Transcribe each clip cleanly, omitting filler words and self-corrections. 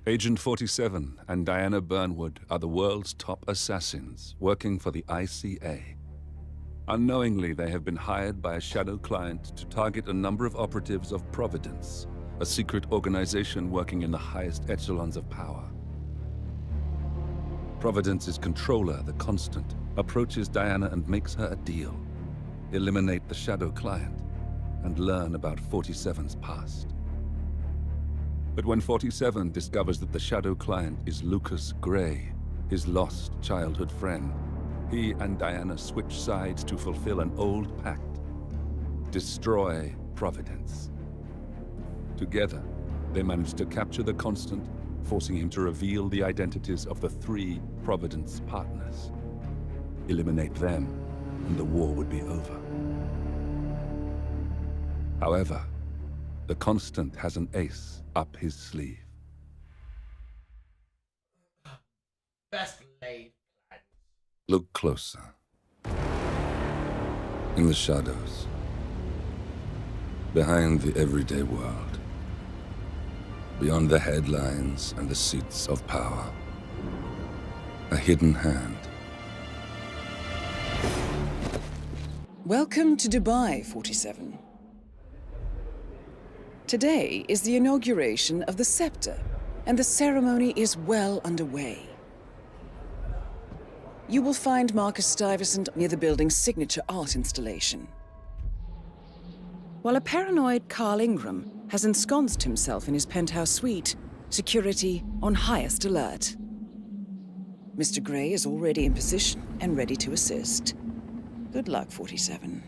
Agent 47 and Diana Burnwood are the world's top assassins working for the ICA. Unknowingly, they have been hired by a shadow client to target a number of operatives of Providence, a secret organization working in the highest echelons of power. Providence's controller, the Constant, approaches Diana and makes her a deal. Eliminate the shadow client and learn about 47's past. But when 47 discovers that the shadow client is Lucas Gray, his lost childhood friend, he and Diana switch sides to fulfill an old pact: destroy Providence. Together, they manage to capture the Constant, forcing him to reveal the identities of the 3 Providence partners. Eliminate them, and the war would be over. However, the Constant has an ace up his sleeve. Best laid plans. Look closer. In the shadows. Behind the everyday world. Beyond the headlines and the seats of power. A hidden hand. Welcome to Dubai, 47. Today is the inauguration of the scepter, and the ceremony is well underway. You will find Marcus Stuyvesant near the building's signature art installation, while a paranoid Carl Ingram has ensconced himself in his penthouse suite, security on highest alert. Mr. Gray is already in position and ready to assist. Good luck, 47.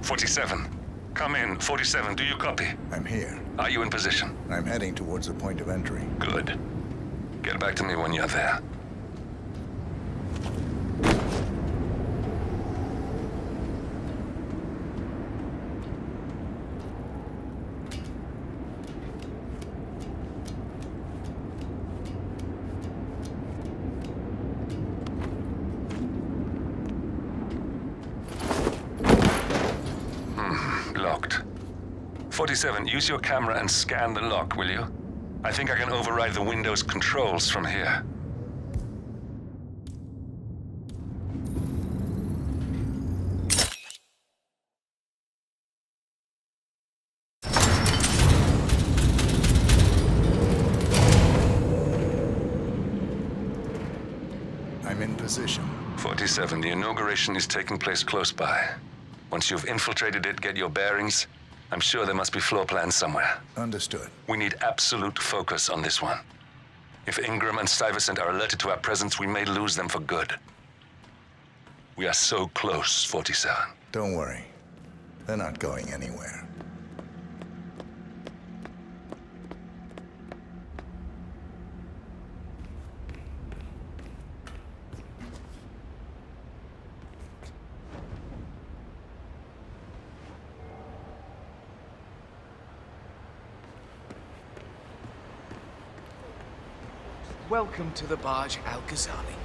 47. Come in. 47, do you copy? I'm here. Are you in position? I'm heading towards the point of entry. Good. Get back to me when you're there. Locked. 47, use your camera and scan the lock, will you? I think I can override the Windows controls from here. I'm in position. 47, the inauguration is taking place close by. Once you've infiltrated it, get your bearings. I'm sure there must be floor plans somewhere. Understood. We need absolute focus on this one. If Ingram and Stuyvesant are alerted to our presence, we may lose them for good. We are so close, 47. Don't worry. They're not going anywhere. Welcome to the barge Al-Ghazali.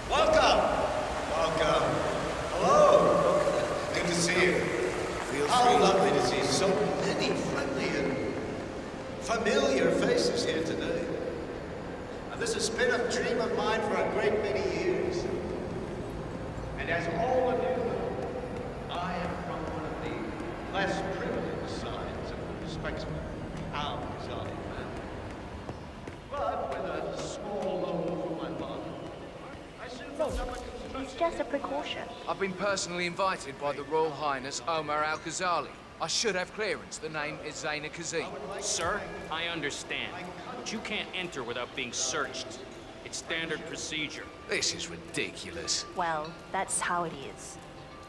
Welcome! Welcome. Hello! Good to see you. How lovely to see so many friendly and familiar faces here today. And this has been a dream of mine for a great many years. And as all of you know, I am from one of the less privileged sides of the spectrum, Al-Ghazali family. But with a small loan from my father, I soon built up a construction. It's just a precaution. I've been personally invited by the Royal Highness Omar Al-Ghazali. I should have clearance. The name is Zaina Kazim. Sir, I understand, but you can't enter without being searched. It's standard procedure. This is ridiculous. Well, that's how it is.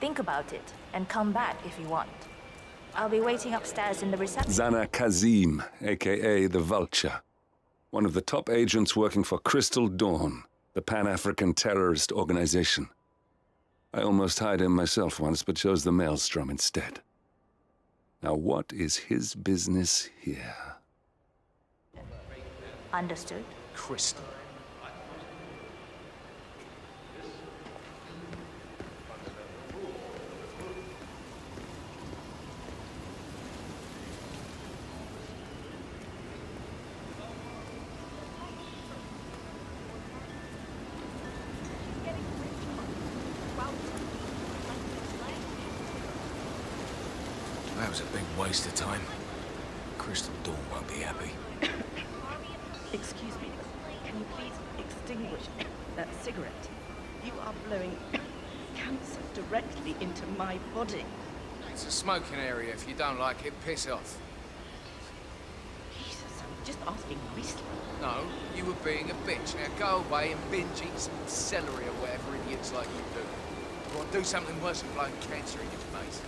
Think about it, and come back if you want. I'll be waiting upstairs in the reception. Zana Kazim, a.k.a. the Vulture. One of the top agents working for Crystal Dawn, the Pan-African terrorist organization. I almost hired him myself once, but chose the Maelstrom instead. Now what is his business here? Understood. Crystal. That was a big waste of time. Crystal Dawn won't be happy. Excuse me. Can you please extinguish that cigarette? You are blowing cancer directly into my body. It's a smoking area. If you don't like it, piss off. Jesus, I'm just asking nicely. No, you were being a bitch. Now go away and binge eat some celery or whatever idiots like you do. Or do something worse than blowing cancer in your face.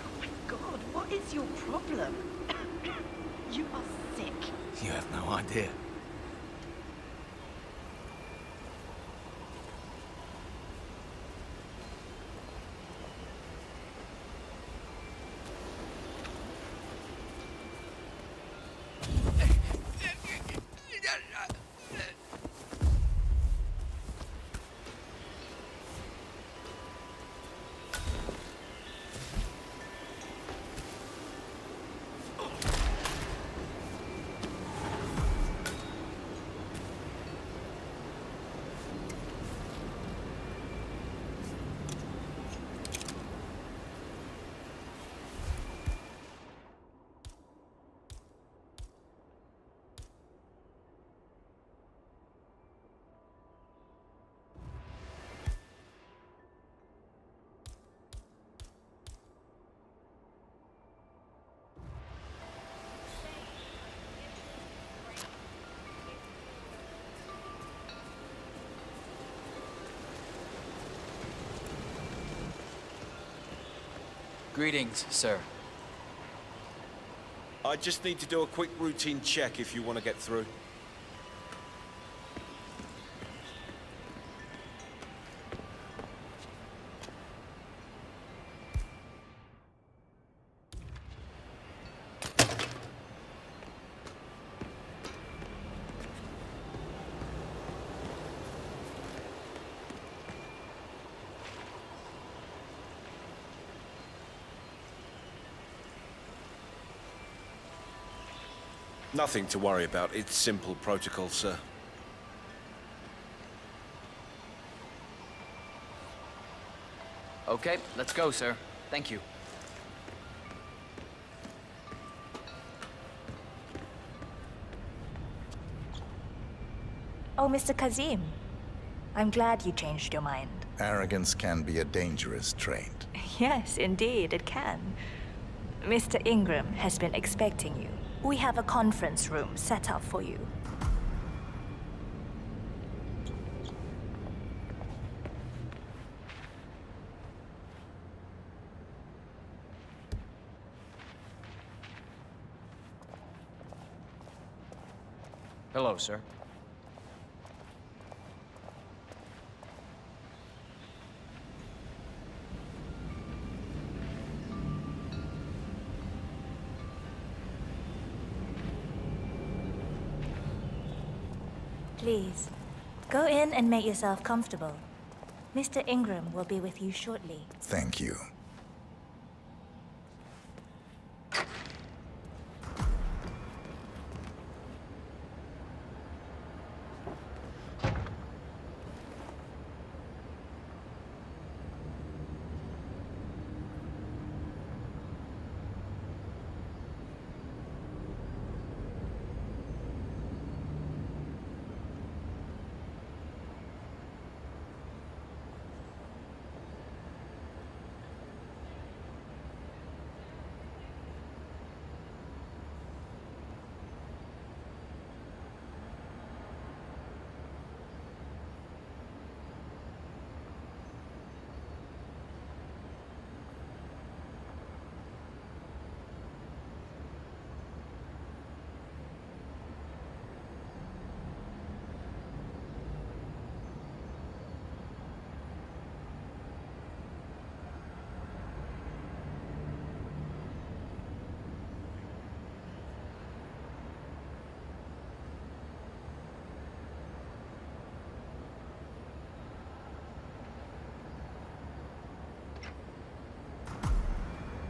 Oh my God, what is your problem? You are sick. You have no idea. Greetings, sir. I just need to do a quick routine check if you want to get through. Nothing to worry about. It's simple protocol, sir. Okay, let's go, sir. Thank you. Oh, Mr. Kazim. I'm glad you changed your mind. Arrogance can be a dangerous trait. Yes, indeed, it can. Mr. Ingram has been expecting you. We have a conference room set up for you. Hello, sir. Please, go in and make yourself comfortable. Mr. Ingram will be with you shortly. Thank you.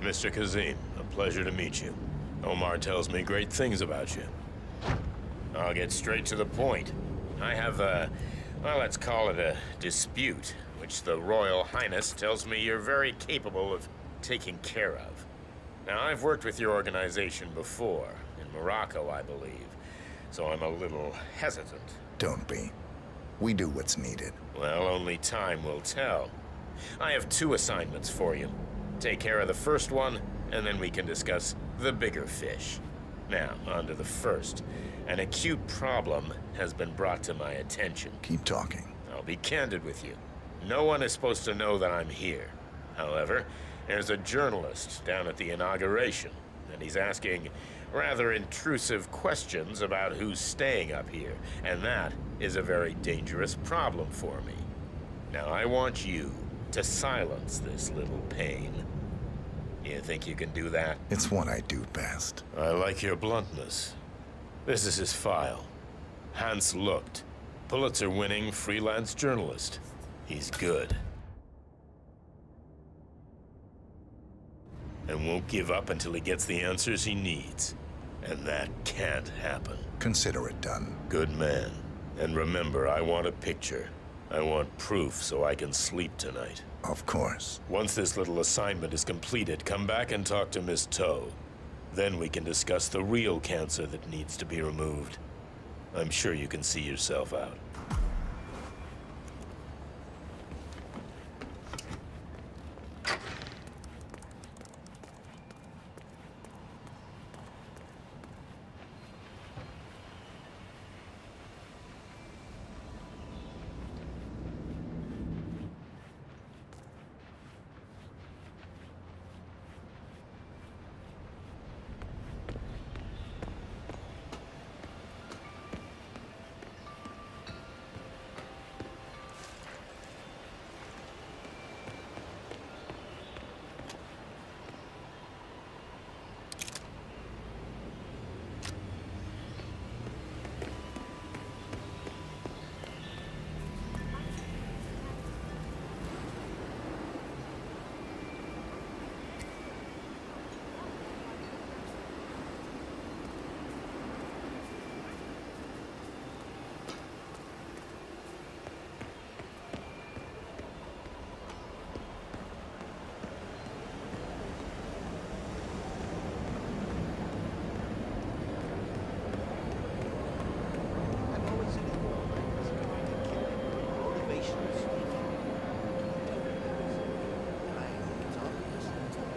Mr. Kazim, a pleasure to meet you. Omar tells me great things about you. I'll get straight to the point. I have a, well, let's call it a dispute, which the Royal Highness tells me you're very capable of taking care of. Now, I've worked with your organization before, in Morocco, I believe, so I'm a little hesitant. Don't be. We do what's needed. Well, only time will tell. I have 2 assignments for you. Take care of the first one, and then we can discuss the bigger fish. Now, on to the first. An acute problem has been brought to my attention. Keep talking. I'll be candid with you. No one is supposed to know that I'm here. However, there's a journalist down at the inauguration, and he's asking rather intrusive questions about who's staying up here, and that is a very dangerous problem for me. Now, I want you to silence this little pain. You think you can do that? It's what I do best. I like your bluntness. This is his file. Hans Lucht, Pulitzer-winning freelance journalist. He's good. And won't give up until he gets the answers he needs. And that can't happen. Consider it done. Good man. And remember, I want a picture. I want proof so I can sleep tonight. Of course. Once this little assignment is completed, come back and talk to Miss Toe. Then we can discuss the real cancer that needs to be removed. I'm sure you can see yourself out.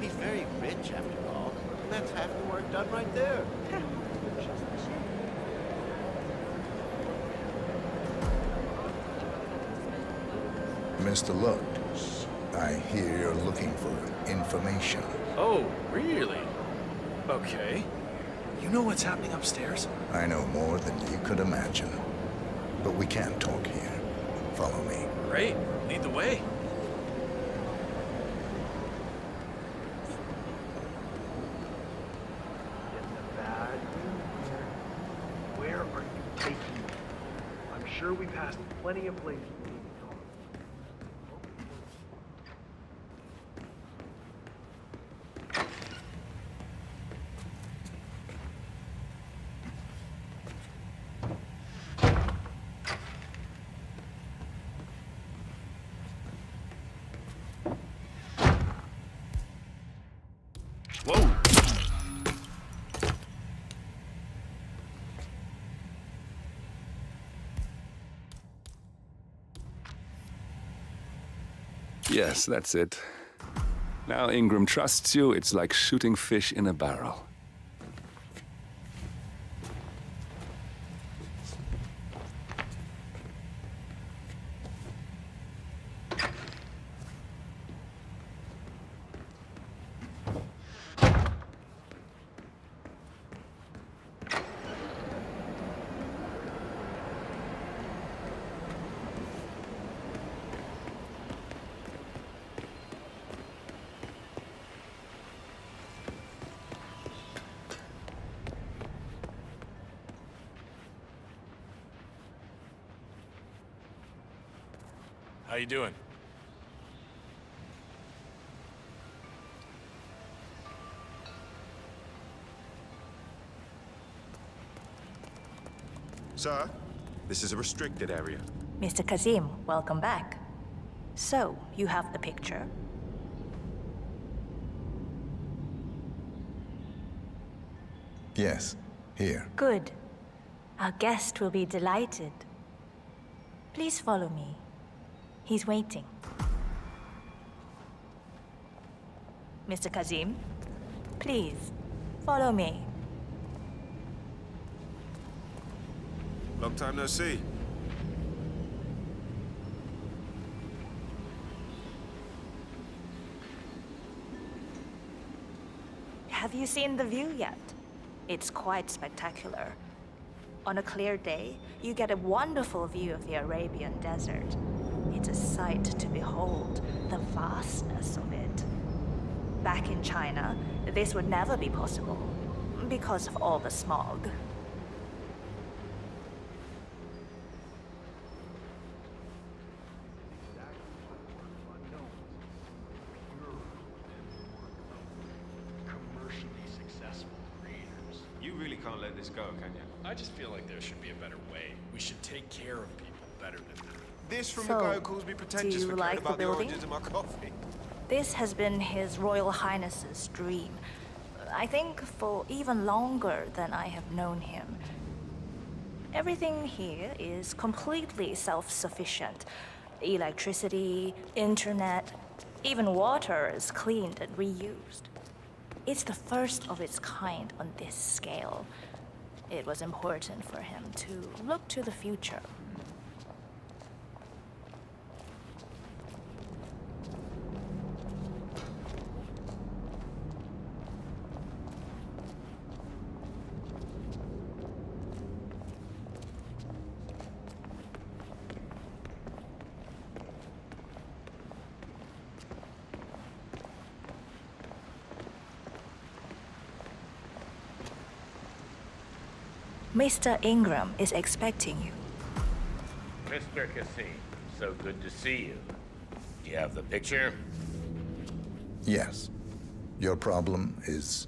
He's very rich, after all. And that's half the work done right there. Mr. Lucht, I hear you're looking for information. Oh, really? Okay. You know what's happening upstairs? I know more than you could imagine. But we can't talk here. Follow me. Great. Lead the way. Where are you taking me? I'm sure we passed plenty of places. Whoa! Yes, that's it. Now Ingram trusts you, it's like shooting fish in a barrel. How you doing? Sir, this is a restricted area. Mr. Kazim, welcome back. So, you have the picture? Yes, here. Good. Our guest will be delighted. Please follow me. He's waiting. Mr. Kazim, please, follow me. Long time no see. Have you seen the view yet? It's quite spectacular. On a clear day, you get a wonderful view of the Arabian desert. It's a sight to behold, the vastness of it. Back in China, this would never be possible, because of all the smog. You really can't let this go, can you? I just feel like there should be a better way. We should take care of people better than that. This from the guy who calls me pretentious do you for like caring about the the building? oranges in my coffee. This has been His Royal Highness's dream. I think for even longer than I have known him. Everything here is completely self-sufficient. Electricity, internet, even water is cleaned and reused. It's the first of its kind on this scale. It was important for him to look to the future. Mr. Ingram is expecting you. Mr. Kazim, so good to see you. Do you have the picture? Yes. Your problem is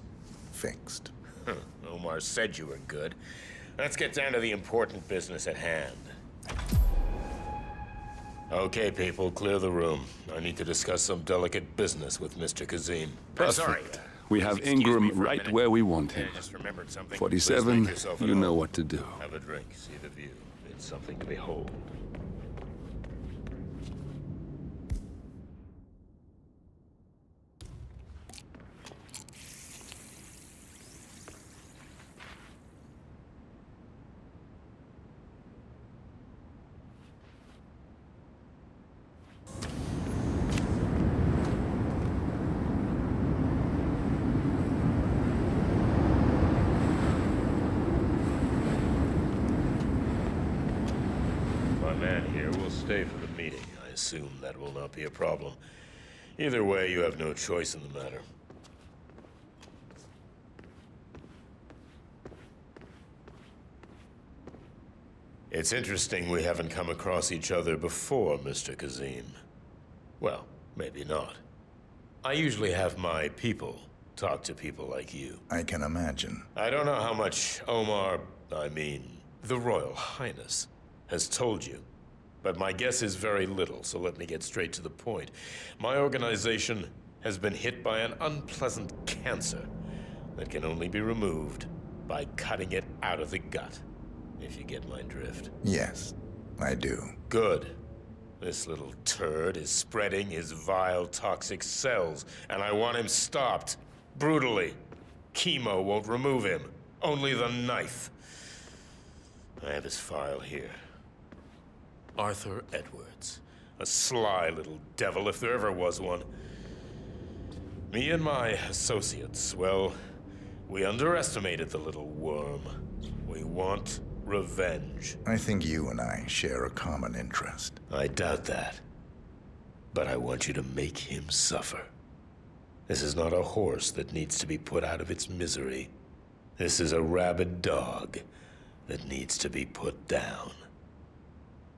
fixed. Omar said you were good. Let's get down to the important business at hand. Okay, people, clear the room. I need to discuss some delicate business with Mr. Kazim. Sorry. We have Excuse Ingram me for a right minute. where we want him. I just remembered something. 47, Please make yourself at you know home. what to do. Have a drink, see the view. It's something to behold. My man here will stay for the meeting. I assume that will not be a problem. Either way, you have no choice in the matter. It's interesting we haven't come across each other before, Mr. Kazim. Well, maybe not. I usually have my people talk to people like you. I can imagine. I don't know how much Omar, the Royal Highness, has told you. But my guess is very little, so let me get straight to the point. My organization has been hit by an unpleasant cancer that can only be removed by cutting it out of the gut, if you get my drift. Yes, I do. Good. This little turd is spreading his vile, toxic cells, and I want him stopped. Brutally. Chemo won't remove him. Only the knife. I have his file here. Arthur Edwards. A sly little devil, if there ever was one. Me and my associates, well, we underestimated the little worm. We want revenge. I think you and I share a common interest. I doubt that. But I want you to make him suffer. This is not a horse that needs to be put out of its misery. This is a rabid dog that needs to be put down.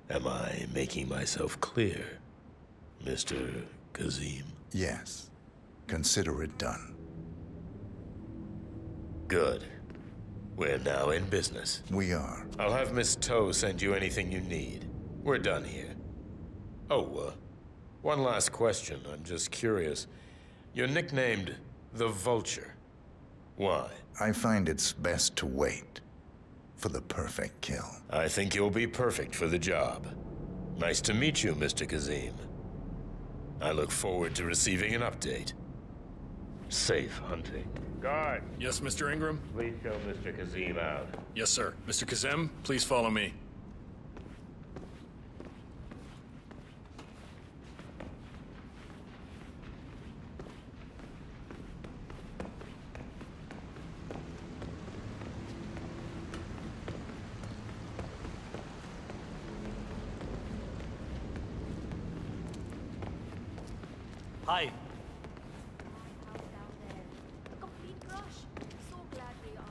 Am I making myself clear, Mr. Kazim? Yes. Consider it done. Good. We're now in business. We are. I'll have Miss Toe send you anything you need. We're done here. Oh, one last question. I'm just curious. You're nicknamed the Vulture. Why? I find it's best to wait for the perfect kill. I think you'll be perfect for the job. Nice to meet you, Mr. Kazim. I look forward to receiving an update. Safe hunting. Guard! Yes, Mr. Ingram? Please show Mr. Kazim out. Yes, sir. Mr. Kazim, please follow me. Hi. A complete crush. So glad we are.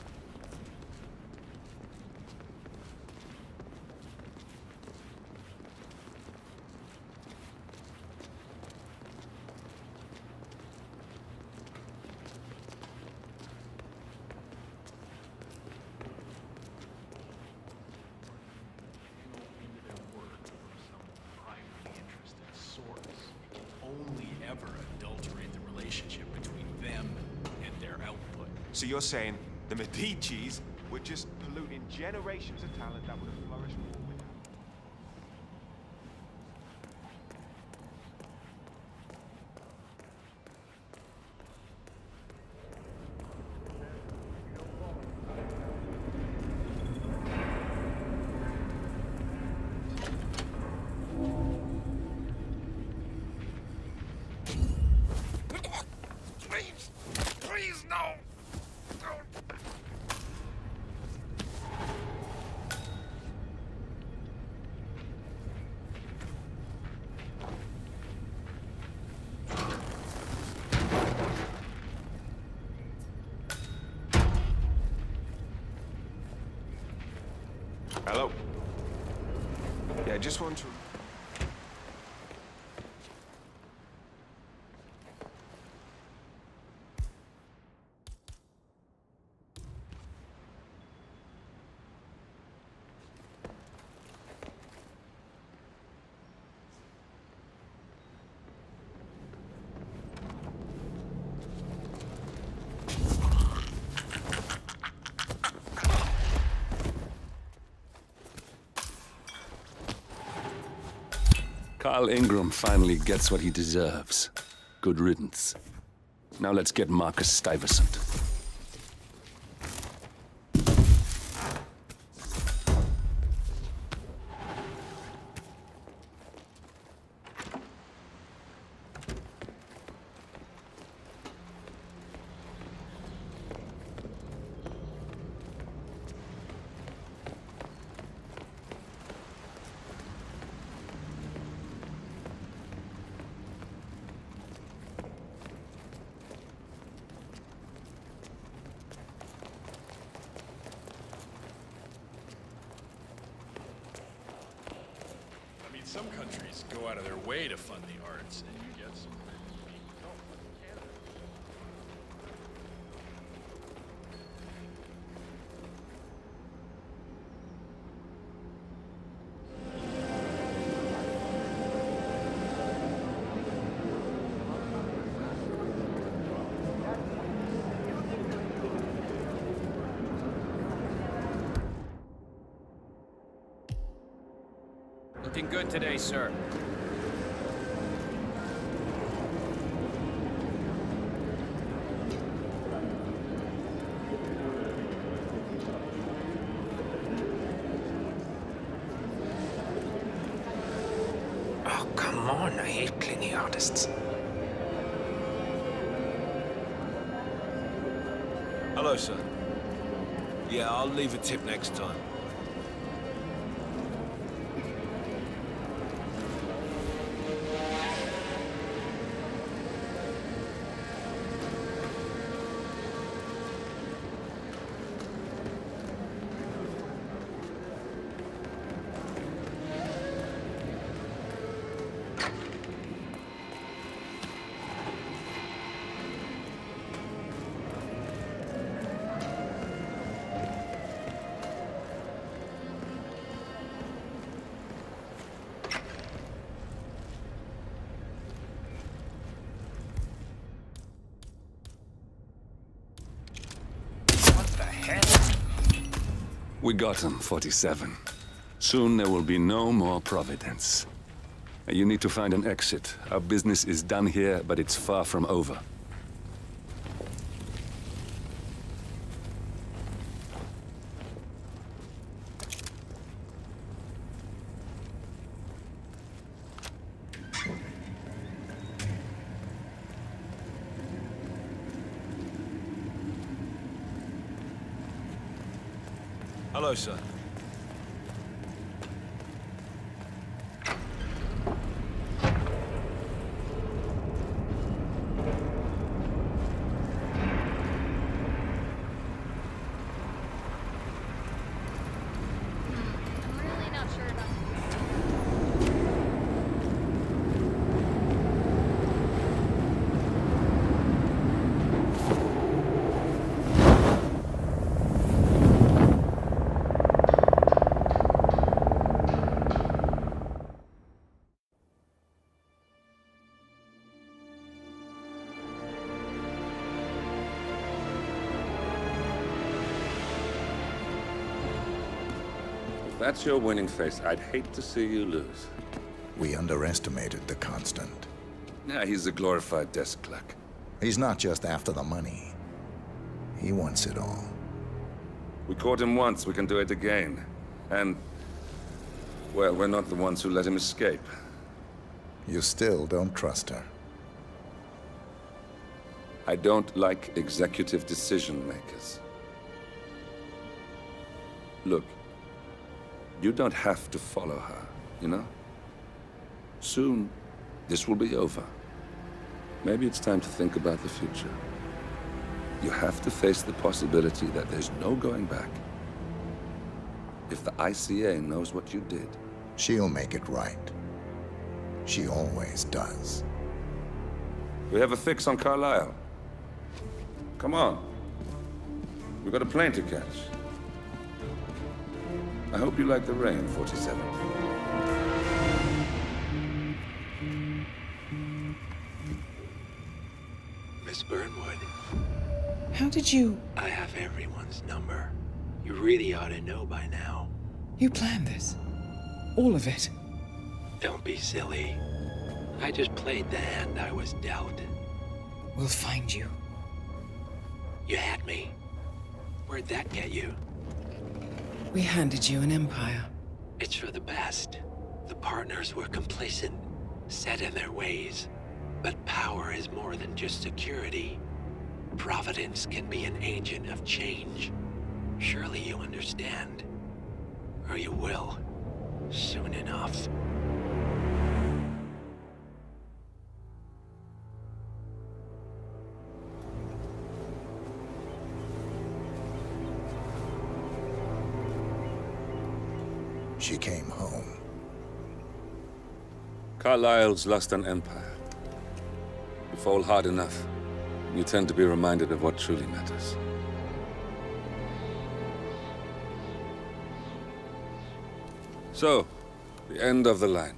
Only ever adulterate the relationship between them and their output. So you're saying the Medicis were just polluting generations of talent that would have flourished more without? Please, no! Hello? Yeah, just want to... Carl Ingram finally gets what he deserves. Good riddance. Now let's get Marcus Stuyvesant. Some countries go out of their way to fund the arts, and you get some pretty unique Looking good today, sir. Oh, come on. I hate clingy artists. Hello, sir. Yeah, I'll leave a tip next time. We got him, 47. Soon there will be no more Providence. You need to find an exit. Our business is done here, but it's far from over. Hello, sir. I'm really not sure about If that's your winning face, I'd hate to see you lose. We underestimated the Constant. Yeah, he's a glorified desk clerk. He's not just after the money. He wants it all. We caught him once, we can do it again. And, well, we're not the ones who let him escape. You still don't trust her. I don't like executive decision makers. Look, you don't have to follow her, you know? Soon, this will be over. Maybe it's time to think about the future. You have to face the possibility that there's no going back. If the ICA knows what you did, she'll make it right. She always does. We have a fix on Carlisle. Come on. We've got a plane to catch. I hope you like the rain, 47. Miss Burnwood. How did you... I have everyone's number. You really ought to know by now. You planned this? All of it? Don't be silly. I just played the hand I was dealt. We'll find you. You had me. Where'd that get you? We handed you an empire. It's for the best. The partners were complacent, set in their ways. But power is more than just security. Providence can be an agent of change. Surely you understand. Or you will. Soon enough. She came home. Carlisle's lost an empire. You fall hard enough, you tend to be reminded of what truly matters. So, the end of the line.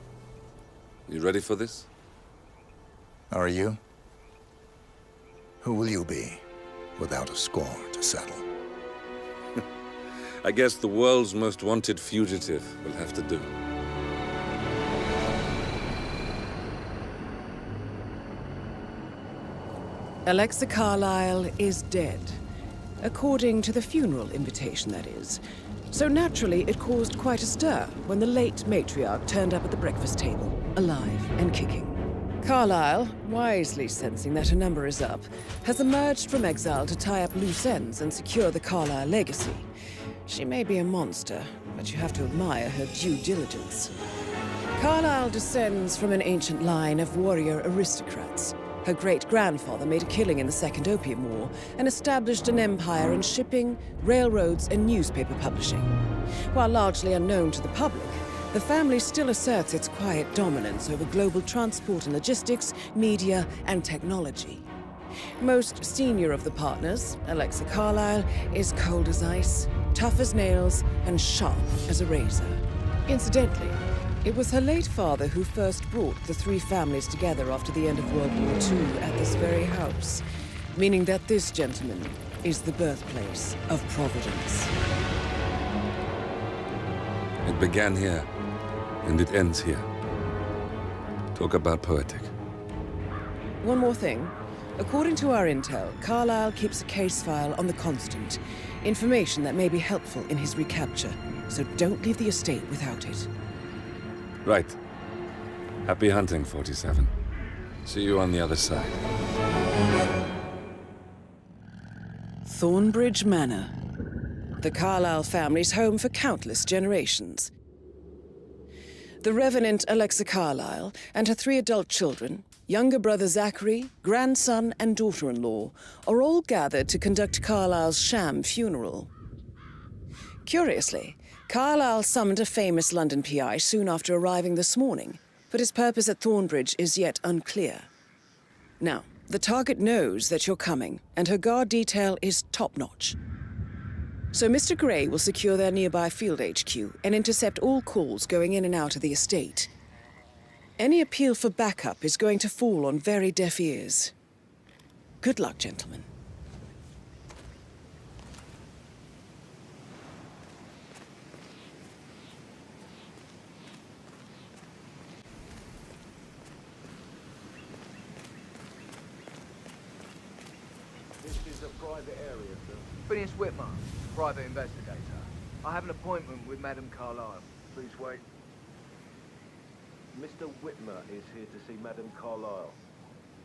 You ready for this? Are you? Who will you be, without a score to settle? I guess the world's most wanted fugitive will have to do. Alexa Carlisle is dead. According to the funeral invitation, that is. So naturally, it caused quite a stir when the late matriarch turned up at the breakfast table, alive and kicking. Carlisle, wisely sensing that her number is up, has emerged from exile to tie up loose ends and secure the Carlisle legacy. She may be a monster, but you have to admire her due diligence. Carlisle descends from an ancient line of warrior aristocrats. Her great-grandfather made a killing in the Second Opium War and established an empire in shipping, railroads, and newspaper publishing. While largely unknown to the public, the family still asserts its quiet dominance over global transport and logistics, media, and technology. Most senior of the partners, Alexa Carlisle, is cold as ice, tough as nails, and sharp as a razor. Incidentally, it was her late father who first brought the three families together after the end of World War II at this very house, meaning that this gentleman is the birthplace of Providence. It began here, and it ends here. Talk about poetic. One more thing. According to our intel, Carlyle keeps a case file on the Constant. Information that may be helpful in his recapture. So don't leave the estate without it. Right. Happy hunting, 47. See you on the other side. Thornbridge Manor. The Carlyle family's home for countless generations. The Revenant Alexa Carlyle and her 3 adult children, younger brother Zachary, grandson and daughter-in-law, are all gathered to conduct Carlyle's sham funeral. Curiously, Carlyle summoned a famous London PI soon after arriving this morning, but his purpose at Thornbridge is yet unclear. Now, the target knows that you're coming, and her guard detail is top-notch. So Mr. Gray will secure their nearby field HQ and intercept all calls going in and out of the estate. Any appeal for backup is going to fall on very deaf ears. Good luck, gentlemen. This is a private area, sir. Phineas Whitmer, private investigator. I have an appointment with Madame Carlyle. Please wait. Mr. Whitmer is here to see Madame Carlyle.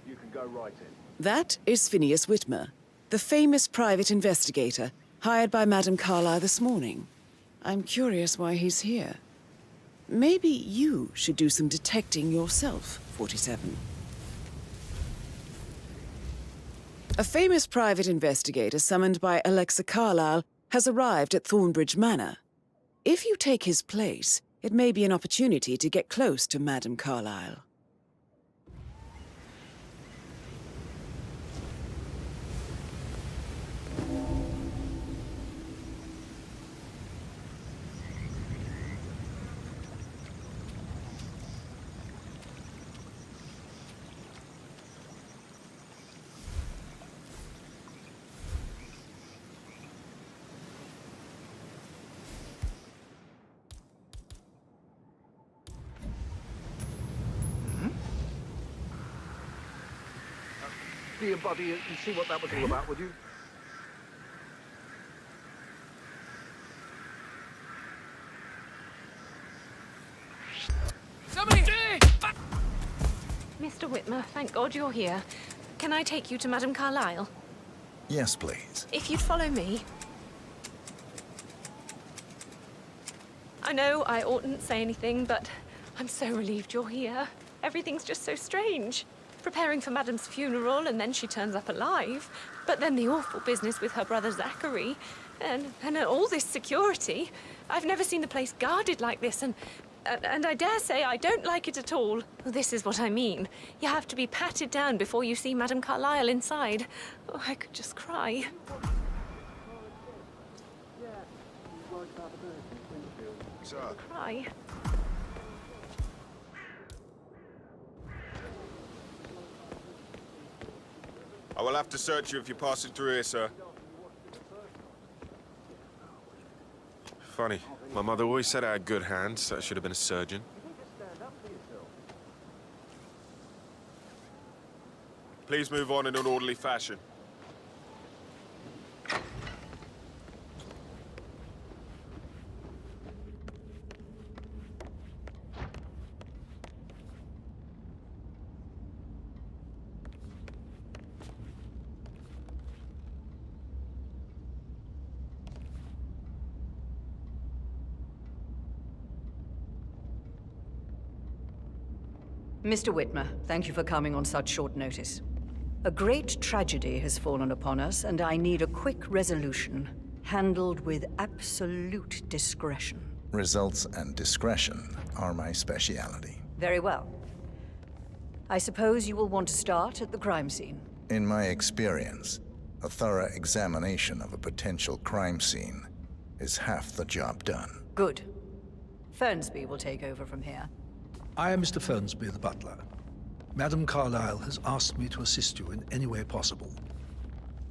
You can go right in. That is Phineas Whitmer, the famous private investigator hired by Madame Carlyle this morning. I'm curious why he's here. Maybe you should do some detecting yourself, 47. A famous private investigator summoned by Alexa Carlyle has arrived at Thornbridge Manor. If you take his place, it may be an opportunity to get close to Madame Carlyle. Dear buddy, you see what that was all about, would you? Somebody! Mr. Whitmer, thank God you're here. Can I take you to Madame Carlyle? Yes, please. If you'd follow me. I know I oughtn't say anything, but I'm so relieved you're here. Everything's just so strange. Preparing for Madame's funeral, and then she turns up alive. But then the awful business with her brother Zachary, and all this security. I've never seen the place guarded like this, and I dare say I don't like it at all. This is what I mean. You have to be patted down before you see Madame Carlyle inside. Oh, I could just cry. Cry. I will have to search you if you're passing through here, sir. Funny. My mother always said I had good hands. I should have been a surgeon. Please move on in an orderly fashion. Mr. Whitmer, thank you for coming on such short notice. A great tragedy has fallen upon us, and I need a quick resolution, handled with absolute discretion. Results and discretion are my speciality. Very well. I suppose you will want to start at the crime scene. In my experience, a thorough examination of a potential crime scene is half the job done. Good. Fernsby will take over from here. I am Mr. Fernsby, the butler. Madame Carlyle has asked me to assist you in any way possible.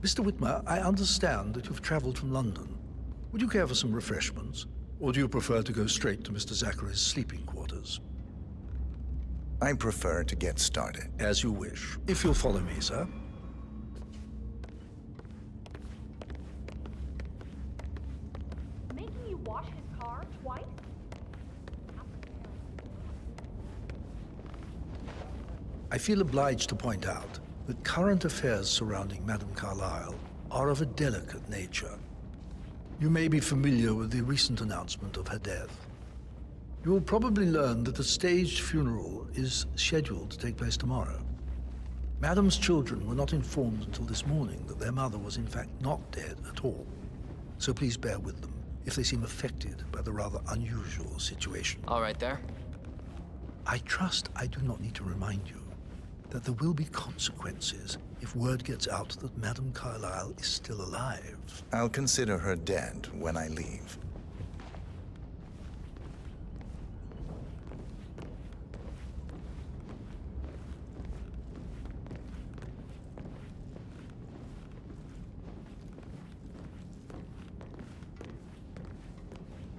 Mr. Whitmer, I understand that you've traveled from London. Would you care for some refreshments? Or do you prefer to go straight to Mr. Zachary's sleeping quarters? I prefer to get started. As you wish. If you'll follow me, sir. Making you wash his car twice? I feel obliged to point out that current affairs surrounding Madame Carlyle are of a delicate nature. You may be familiar with the recent announcement of her death. You will probably learn that a staged funeral is scheduled to take place tomorrow. Madame's children were not informed until this morning that their mother was in fact not dead at all. So please bear with them if they seem affected by the rather unusual situation. All right there. I trust I do not need to remind you that there will be consequences if word gets out that Madame Carlyle is still alive. I'll consider her dead when I leave.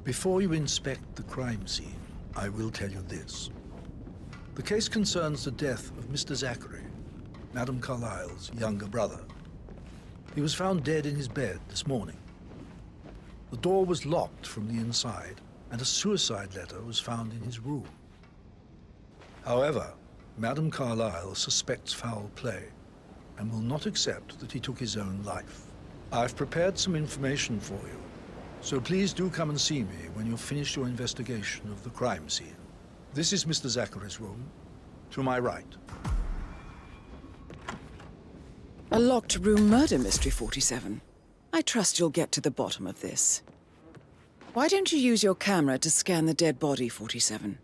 Before you inspect the crime scene, I will tell you this. The case concerns the death of Mr. Zachary, Madame Carlyle's younger brother. He was found dead in his bed this morning. The door was locked from the inside, and a suicide letter was found in his room. However, Madame Carlyle suspects foul play and will not accept that he took his own life. I've prepared some information for you, so please do come and see me when you've finished your investigation of the crime scene. This is Mr. Zachary's room, to my right. A locked room murder mystery, 47. I trust you'll get to the bottom of this. Why don't you use your camera to scan the dead body, 47?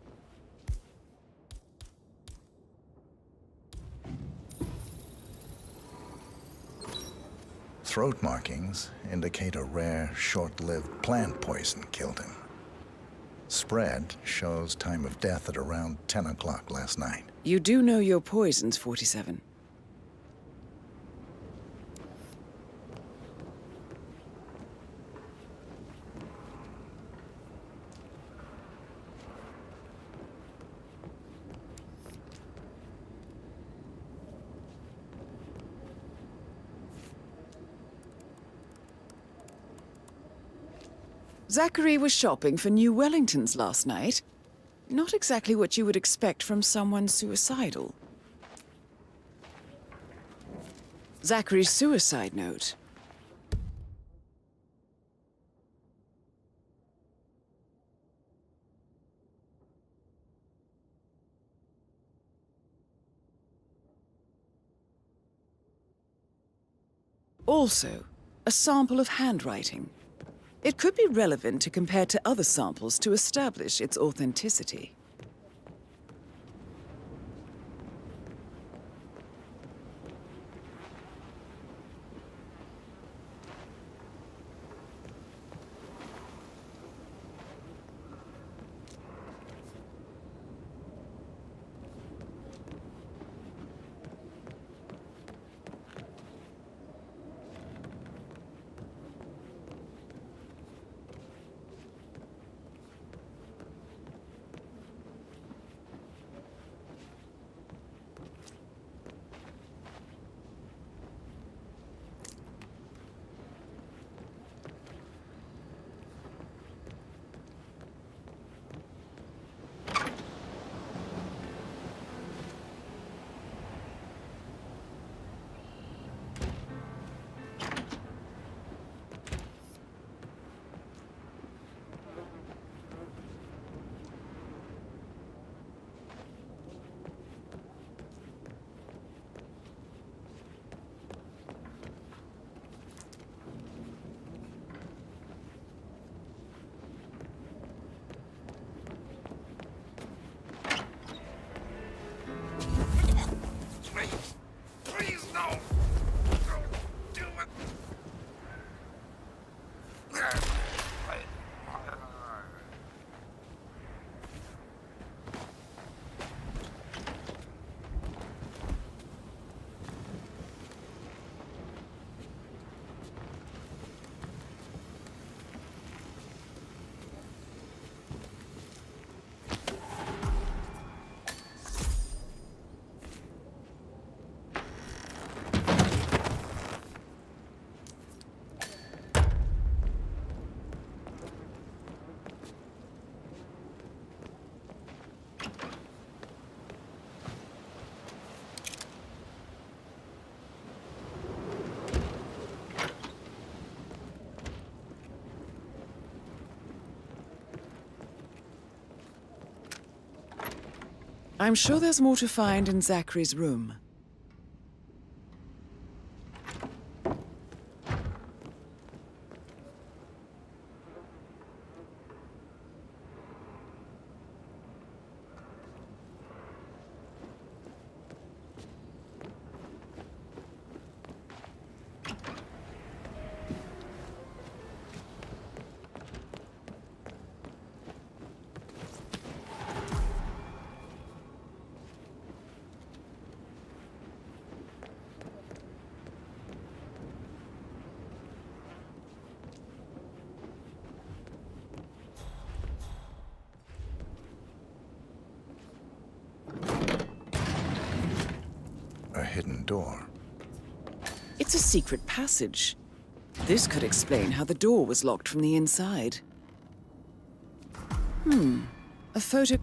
Throat markings indicate a rare, short-lived plant poison killed him. Spread shows time of death at around 10 o'clock last night. You do know your poisons, 47. Zachary was shopping for new Wellingtons last night. Not exactly what you would expect from someone suicidal. Zachary's suicide note. Also, a sample of handwriting. It could be relevant to compare to other samples to establish its authenticity. I'm sure there's more to find in Zachary's room. A hidden door. It's a secret passage. This could explain how the door was locked from the inside. A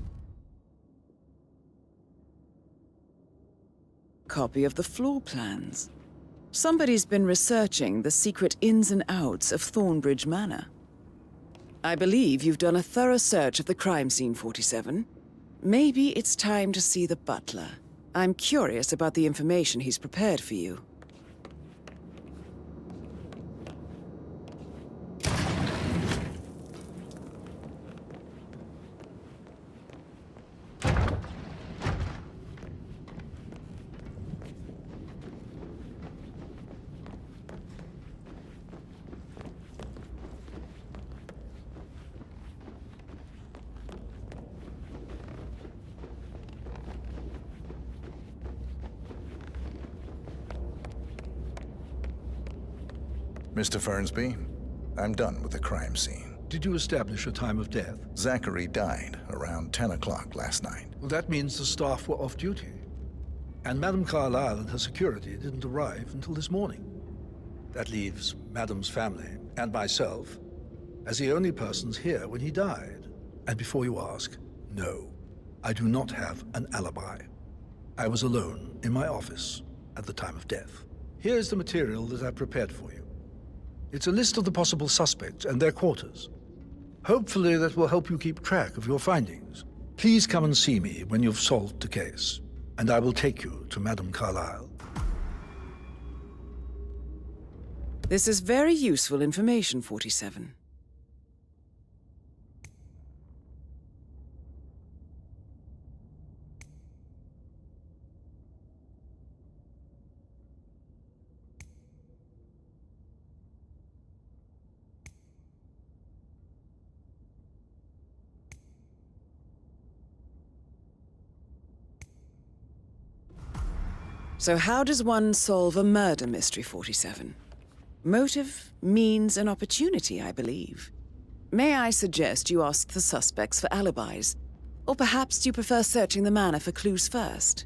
copy of the floor plans. Somebody's been researching the secret ins and outs of Thornbridge Manor. I believe you've done a thorough search of the crime scene, 47. Maybe it's time to see the butler. I'm curious about the information he's prepared for you. Mr. Fernsby, I'm done with the crime scene. Did you establish a time of death? Zachary died around 10 o'clock last night. Well, that means the staff were off duty. And Madame Carlyle and her security didn't arrive until this morning. That leaves Madame's family and myself as the only persons here when he died. And before you ask, no, I do not have an alibi. I was alone in my office at the time of death. Here's the material that I've prepared for you. It's a list of the possible suspects and their quarters. Hopefully that will help you keep track of your findings. Please come and see me when you've solved the case, and I will take you to Madame Carlyle. This is very useful information, 47. So how does one solve a murder mystery, 47? Motive, means, and opportunity, I believe. May I suggest you ask the suspects for alibis? Or perhaps you prefer searching the manor for clues first?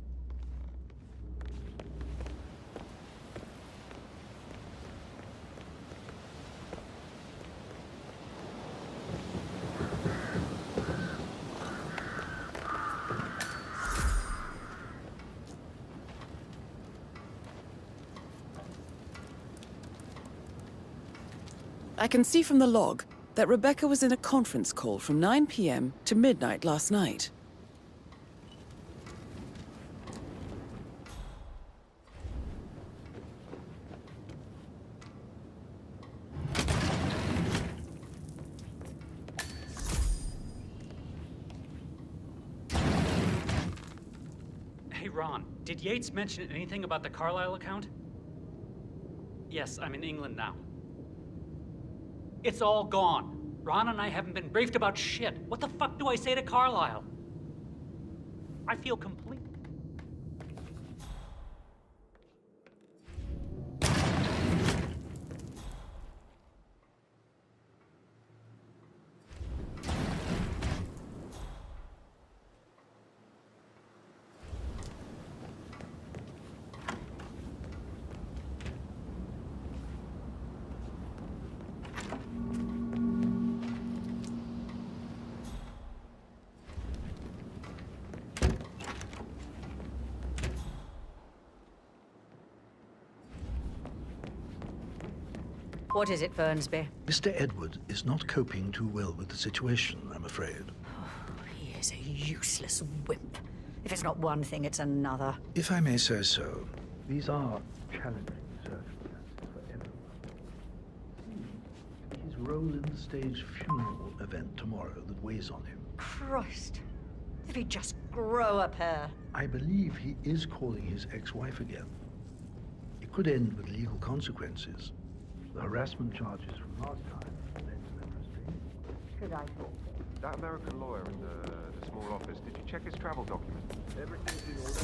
I can see from the log that Rebecca was in a conference call from 9 p.m. to midnight last night. Hey, Ron, did Yates mention anything about the Carlyle account? Yes, I'm in England now. It's all gone. Ron and I haven't been briefed about shit. What the fuck do I say to Carlyle? I feel complete. What is it, Fernsby? Mr. Edward is not coping too well with the situation, I'm afraid. He is a useless wimp. If it's not one thing, it's another. If I may say so, these are challenging circumstances for everyone. His role in the staged funeral event tomorrow that weighs on him. Christ. If he'd just grow a pair. I believe he is calling his ex-wife again. It could end with legal consequences. The harassment charges from last time led to their frustration. Should I talk? That American lawyer in the small office, did you check his travel documents? Everything's in order.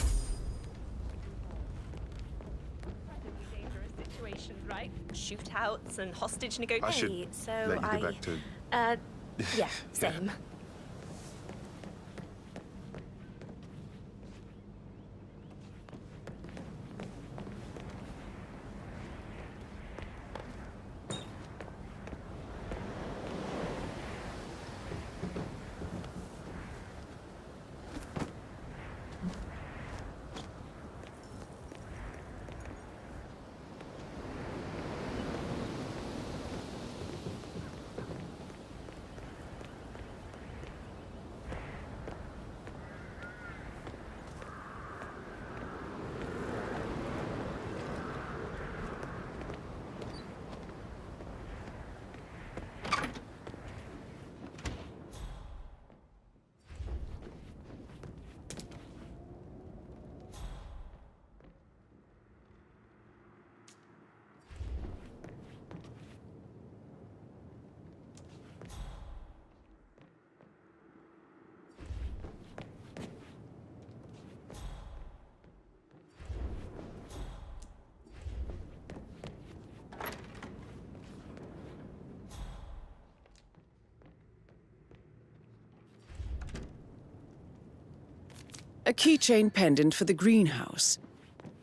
Incredibly dangerous situation, right? Shootouts and hostage I negotiations. should let you get back to... Yeah, same. A keychain pendant for the greenhouse.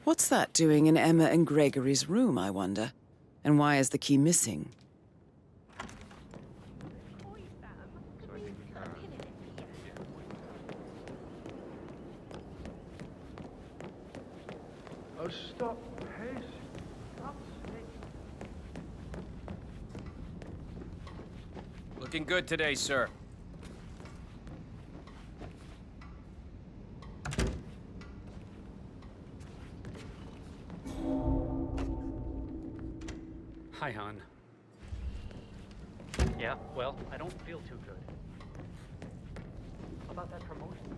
What's that doing in Emma and Gregory's room, I wonder? And why is the key missing? Oh, stop pacing. Stop sneaking. Looking good today, sir. Hi, hon. Yeah, well, I don't feel too good. How about that promotion?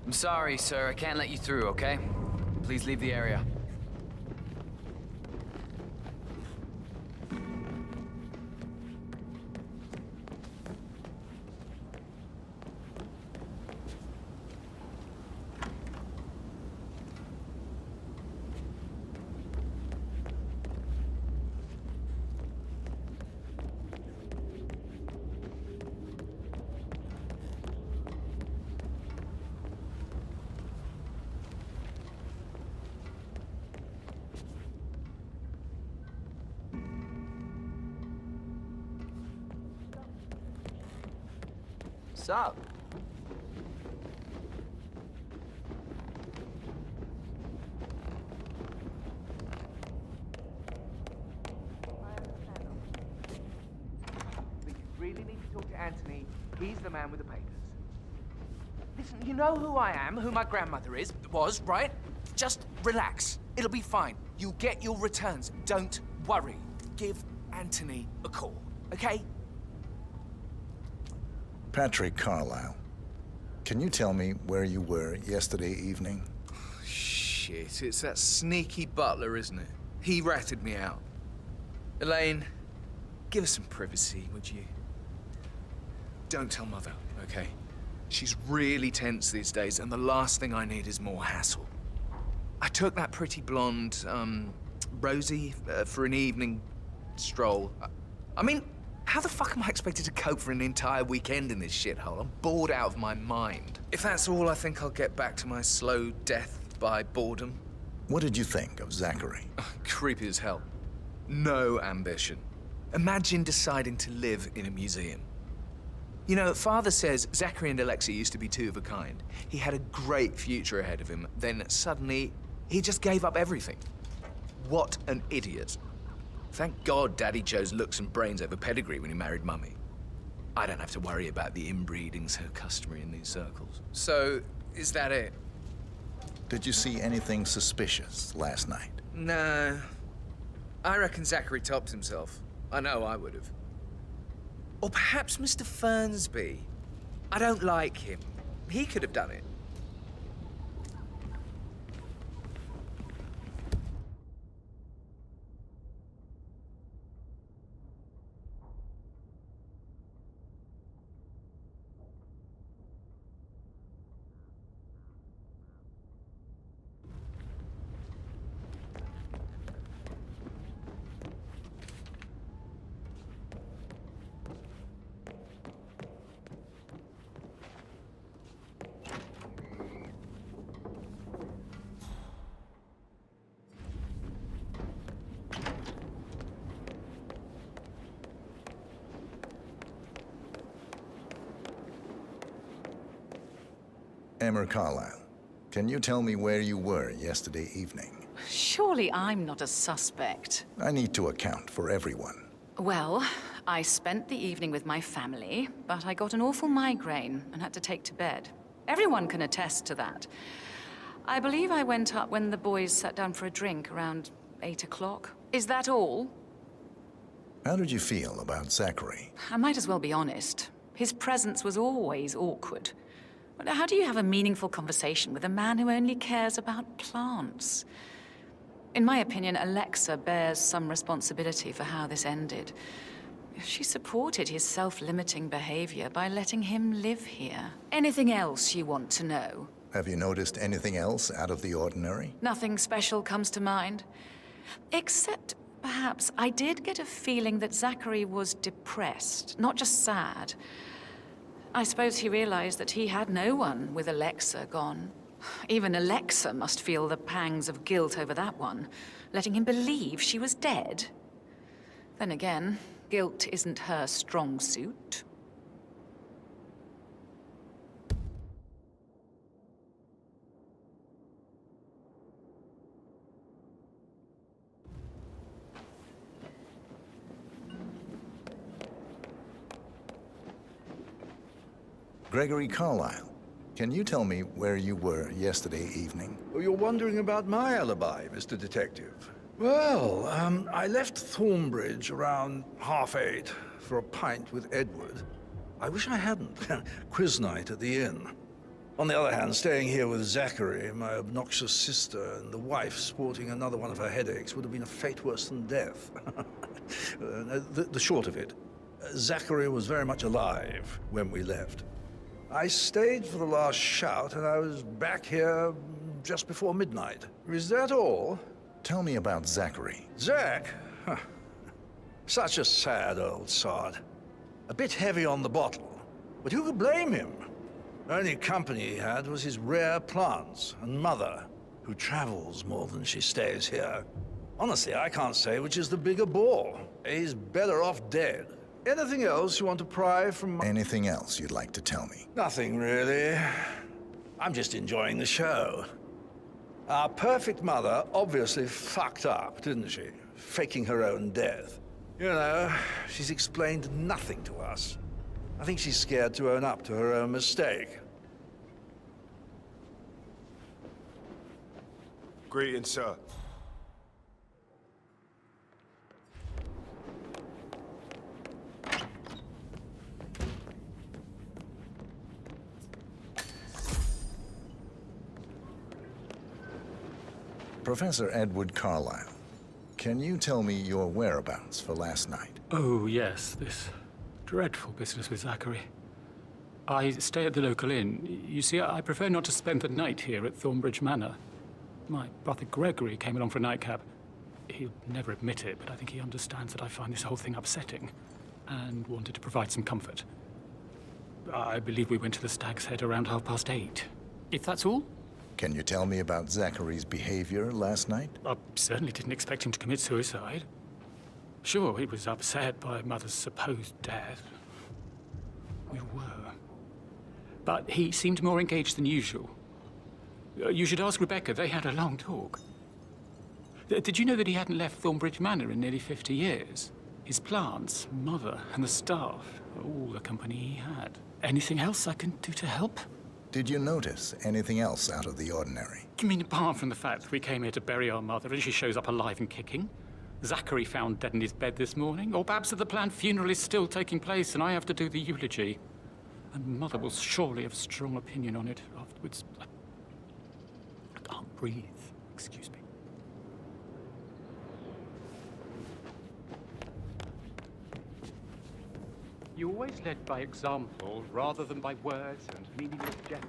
I'm sorry, sir. I can't let you through, okay? Please leave the area. What's up? But you really need to talk to Anthony. He's the man with the papers. Listen, you know who I am, who my grandmother was, right? Just relax. It'll be fine. You'll get your returns. Don't worry. Give Anthony a call, okay? Patrick Carlisle, can you tell me where you were yesterday evening? Shit, it's that sneaky butler, isn't it? He ratted me out. Elaine, give us some privacy, would you? Don't tell Mother, okay? She's really tense these days, and the last thing I need is more hassle. I took that pretty blonde, Rosie, for an evening stroll. I mean, how the fuck am I expected to cope for an entire weekend in this shithole? I'm bored out of my mind. If that's all, I think I'll get back to my slow death by boredom. What did you think of Zachary? Creepy as hell. No ambition. Imagine deciding to live in a museum. You know, Father says Zachary and Alexia used to be two of a kind. He had a great future ahead of him, then suddenly, he just gave up everything. What an idiot. Thank God Daddy chose looks and brains over pedigree when he married Mummy. I don't have to worry about the inbreeding so customary in these circles. So, is that it? Did you see anything suspicious last night? No. I reckon Zachary topped himself. I know I would have. Or perhaps Mr. Fernsby. I don't like him. He could have done it. Emma Carlyle, can you tell me where you were yesterday evening? Surely I'm not a suspect. I need to account for everyone. Well, I spent the evening with my family, but I got an awful migraine and had to take to bed. Everyone can attest to that. I believe I went up when the boys sat down for a drink around 8 o'clock. Is that all? How did you feel about Zachary? I might as well be honest. His presence was always awkward. But how do you have a meaningful conversation with a man who only cares about plants? In my opinion, Alexa bears some responsibility for how this ended. She supported his self-limiting behavior by letting him live here. Anything else you want to know? Have you noticed anything else out of the ordinary? Nothing special comes to mind. Except, perhaps, I did get a feeling that Zachary was depressed, not just sad. I suppose he realized that he had no one with Alexa gone. Even Alexa must feel the pangs of guilt over that one, letting him believe she was dead. Then again, guilt isn't her strong suit. Gregory Carlyle, can you tell me where you were yesterday evening? Oh, you're wondering about my alibi, Mr. Detective. Well, I left Thornbridge around 8:30 for a pint with Edward. I wish I hadn't. Quiz night at the inn. On the other hand, staying here with Zachary, my obnoxious sister, and the wife sporting another one of her headaches would have been a fate worse than death. The short of it, Zachary was very much alive when we left. I stayed for the last shout, and I was back here just before midnight. Is that all? Tell me about Zachary. Zach? Huh. Such a sad old sod. A bit heavy on the bottle, but who could blame him? The only company he had was his rare plants and mother, who travels more than she stays here. Honestly, I can't say which is the bigger bore. He's better off dead. Anything else you want to pry from my... Anything else you'd like to tell me? Nothing, really. I'm just enjoying the show. Our perfect mother obviously fucked up, didn't she? Faking her own death. You know, she's explained nothing to us. I think she's scared to own up to her own mistake. Greetings, sir. Professor Edward Carlyle, can you tell me your whereabouts for last night? Oh, yes, this dreadful business with Zachary. I stay at the local inn. You see, I prefer not to spend the night here at Thornbridge Manor. My brother Gregory came along for a nightcap. He'll never admit it, but I think he understands that I find this whole thing upsetting and wanted to provide some comfort. I believe we went to the Stag's Head around 8:30. If that's all? Can you tell me about Zachary's behavior last night? I certainly didn't expect him to commit suicide. Sure, he was upset by Mother's supposed death. We were. But he seemed more engaged than usual. You should ask Rebecca. They had a long talk. Did you know that he hadn't left Thornbridge Manor in nearly 50 years? His plants, Mother, and the staff, all the company he had. Anything else I can do to help? Did you notice anything else out of the ordinary? You mean apart from the fact that we came here to bury our mother and she shows up alive and kicking? Zachary found dead in his bed this morning? Or perhaps that the planned funeral is still taking place and I have to do the eulogy? And Mother will surely have a strong opinion on it afterwards. I can't breathe. Excuse me. You always led by example rather than by words and meaningless gestures.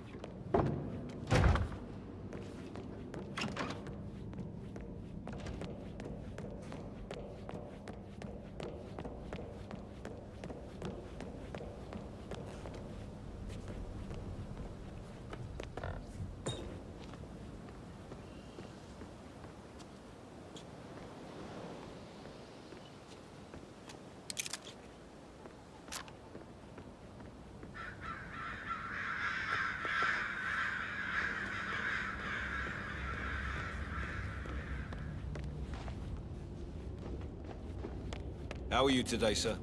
How are you today, sir?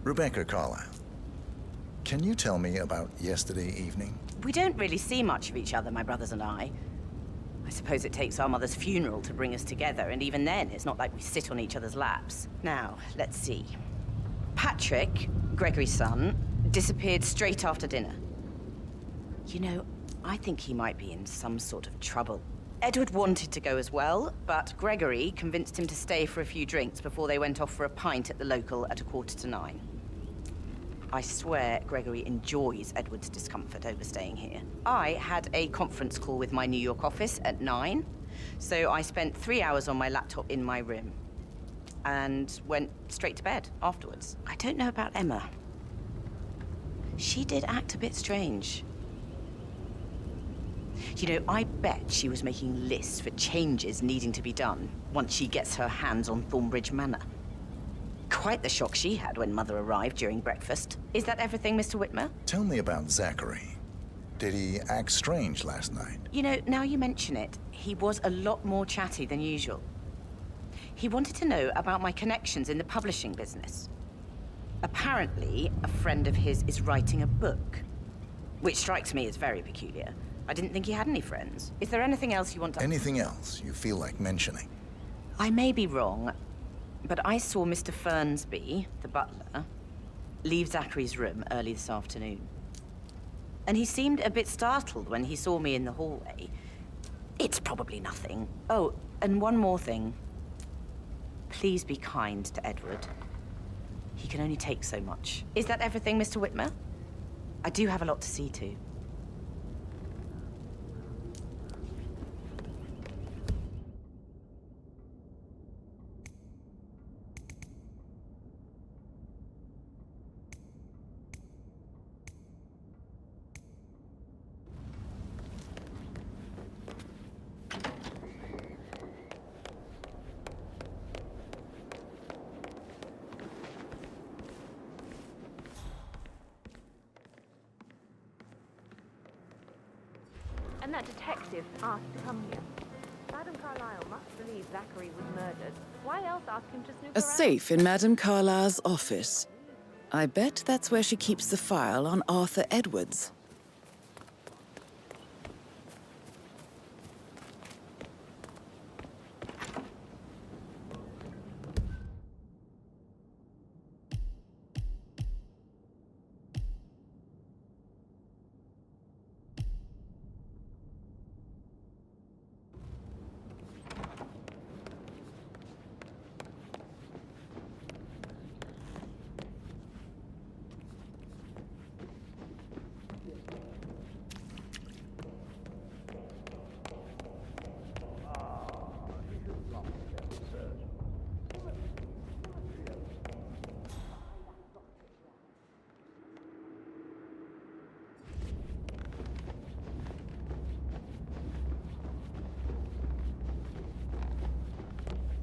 Rebecca Carlyle, can you tell me about yesterday evening? We don't really see much of each other, my brothers and I. I suppose it takes our mother's funeral to bring us together, and even then, it's not like we sit on each other's laps. Now, let's see. Patrick, Gregory's son, disappeared straight after dinner. You know, I think he might be in some sort of trouble. Edward wanted to go as well, but Gregory convinced him to stay for a few drinks before they went off for a pint at the local at 9:15. I swear Gregory enjoys Edward's discomfort over staying here. I had a conference call with my New York office at 9, so I spent 3 hours on my laptop in my room and went straight to bed afterwards. I don't know about Emma. She did act a bit strange. You know, I bet she was making lists for changes needing to be done once she gets her hands on Thornbridge Manor. Quite the shock she had when Mother arrived during breakfast. Is that everything, Mr. Whitmer? Tell me about Zachary. Did he act strange last night? You know, now you mention it, he was a lot more chatty than usual. He wanted to know about my connections in the publishing business. Apparently, a friend of his is writing a book, which strikes me as very peculiar. I didn't think he had any friends. Is there anything else you want to... Anything else you feel like mentioning? I may be wrong, but I saw Mr. Fernsby, the butler, leave Zachary's room early this afternoon. And he seemed a bit startled when he saw me in the hallway. It's probably nothing. Oh, and one more thing. Please be kind to Edward. He can only take so much. Is that everything, Mr. Whitmer? I do have a lot to see to. And that detective asked to come here. Madam Carlyle must believe Zachary was murdered. Why else ask him to snoop A around? safe in Madame Carlyle's office. I bet that's where she keeps the file on Arthur Edwards.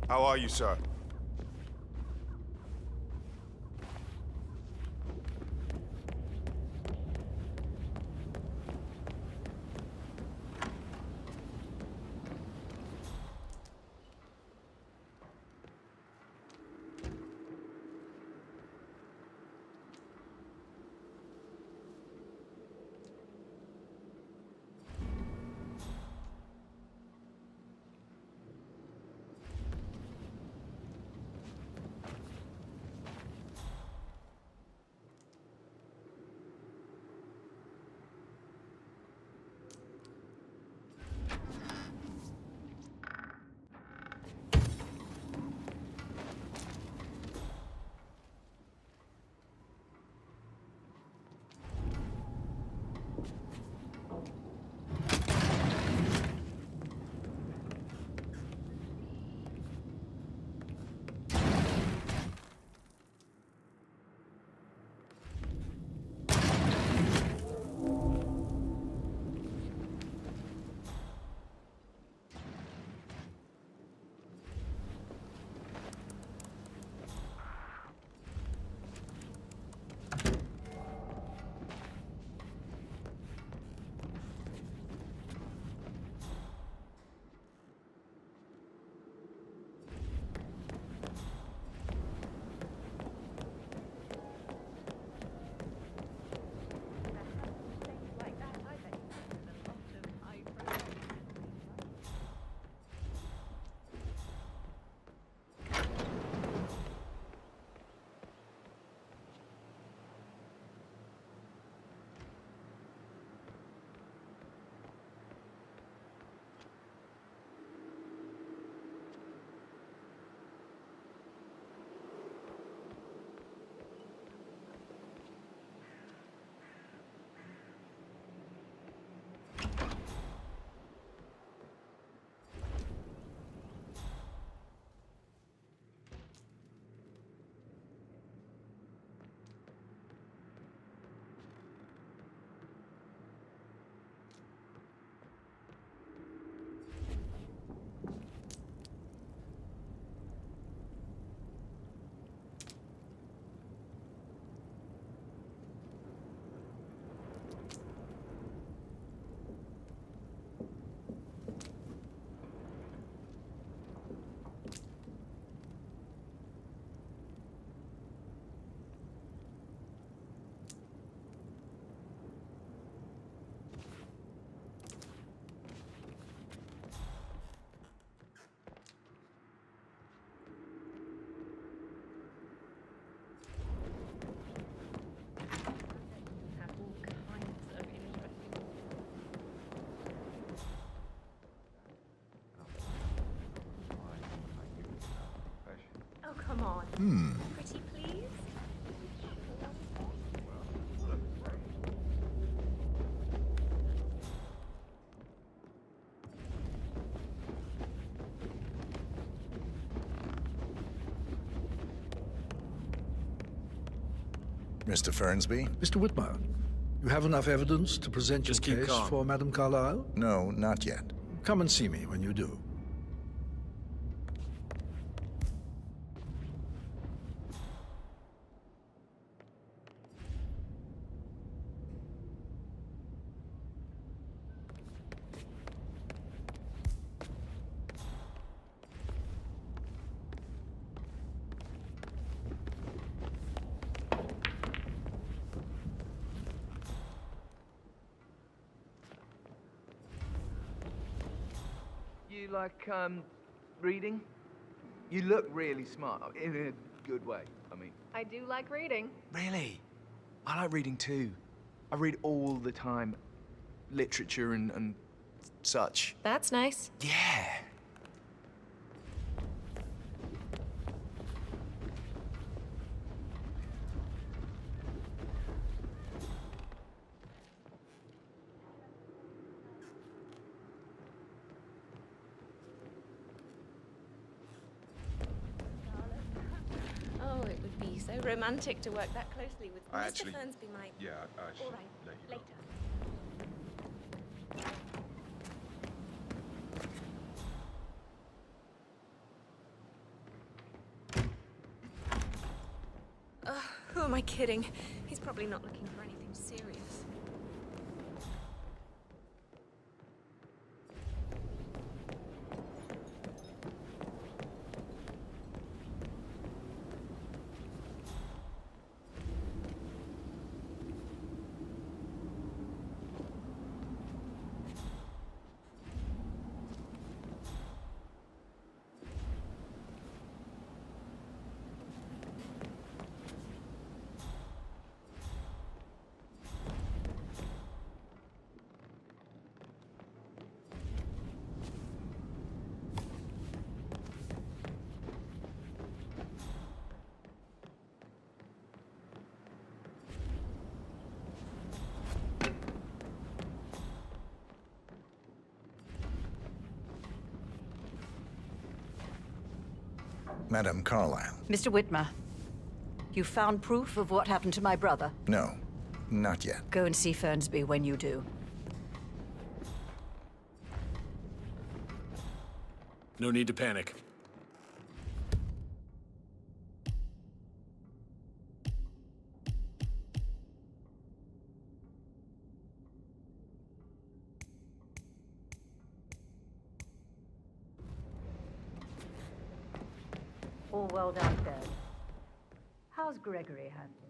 How are you, sir? Come on. Pretty please? Mr. Fernsby? Mr. Whitmer, you have enough evidence to present Just your keep case calm. for Madame Carlyle? No, not yet. Come and see me when you do. You like, reading? You look really smart, in a good way, I mean. I do like reading. Really? I like reading too. I read all the time. Literature and such. That's nice. Yeah. Oh, it would be so romantic to work that closely with I Mr. actually- Fernsby, my... Yeah, I should All right, let you go. later. Who am I kidding? He's probably not looking for anything serious. Madam Carlyle. Mr. Whitmer, you found proof of what happened to my brother? No, not yet. Go and see Fernsby when you do. No need to panic. All well downstairs. How's Gregory handling?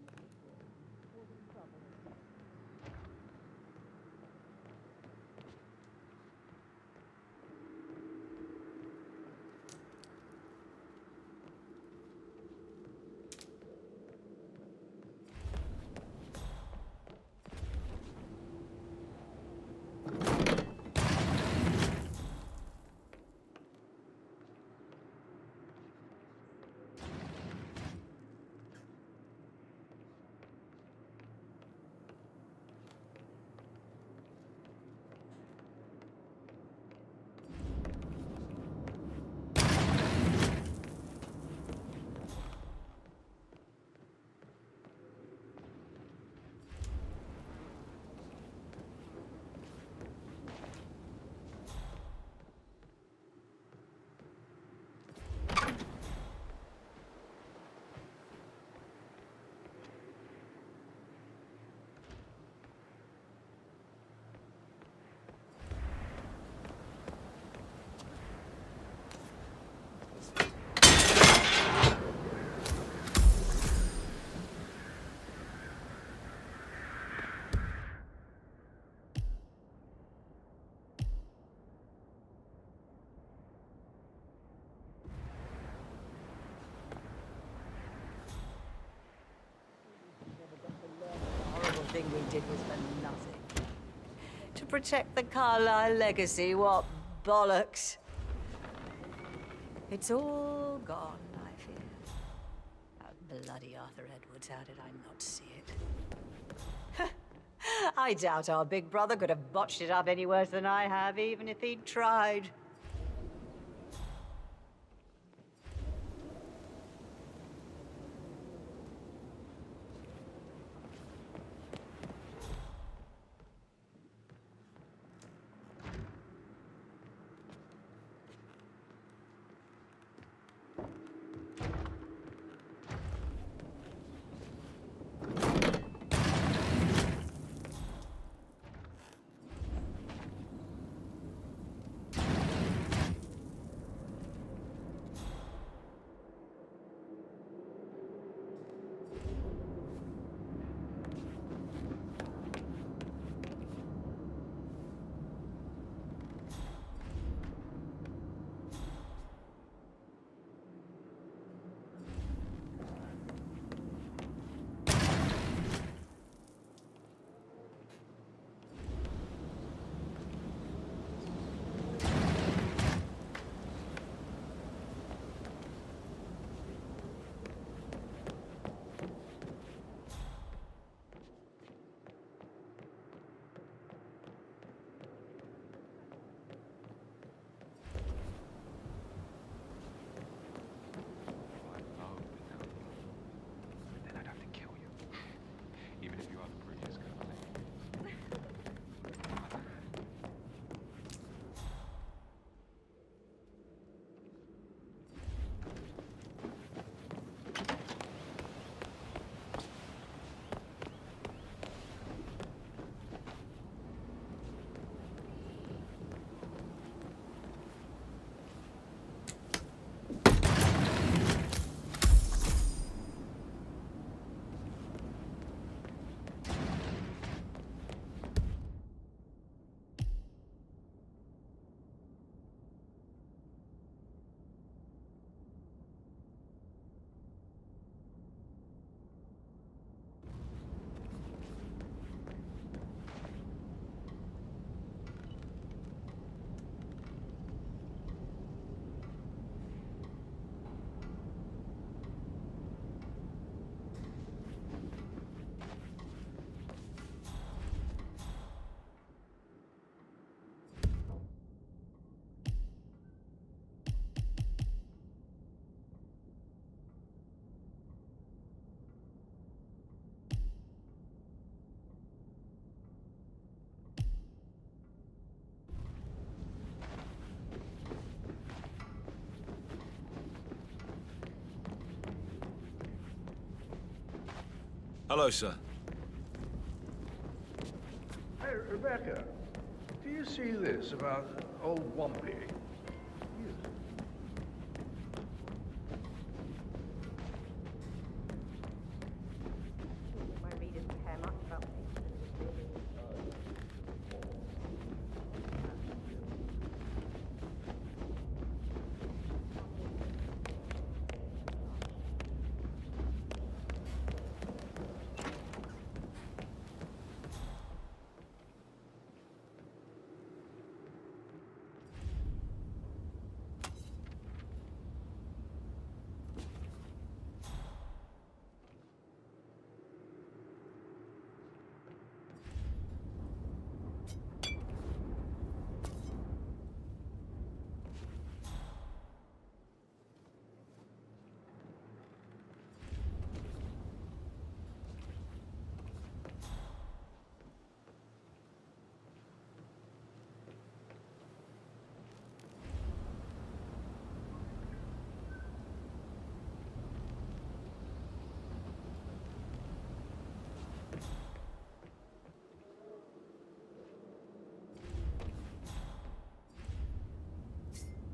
Thing we did was for nothing. To protect the Carlyle legacy, what bollocks. It's all gone, I fear. That bloody Arthur Edwards, how did I not see it? I doubt our big brother could have botched it up any worse than I have, even if he'd tried. Hello, sir. Hey, Rebecca, do you see this about old Wumpy? My readers care much about me.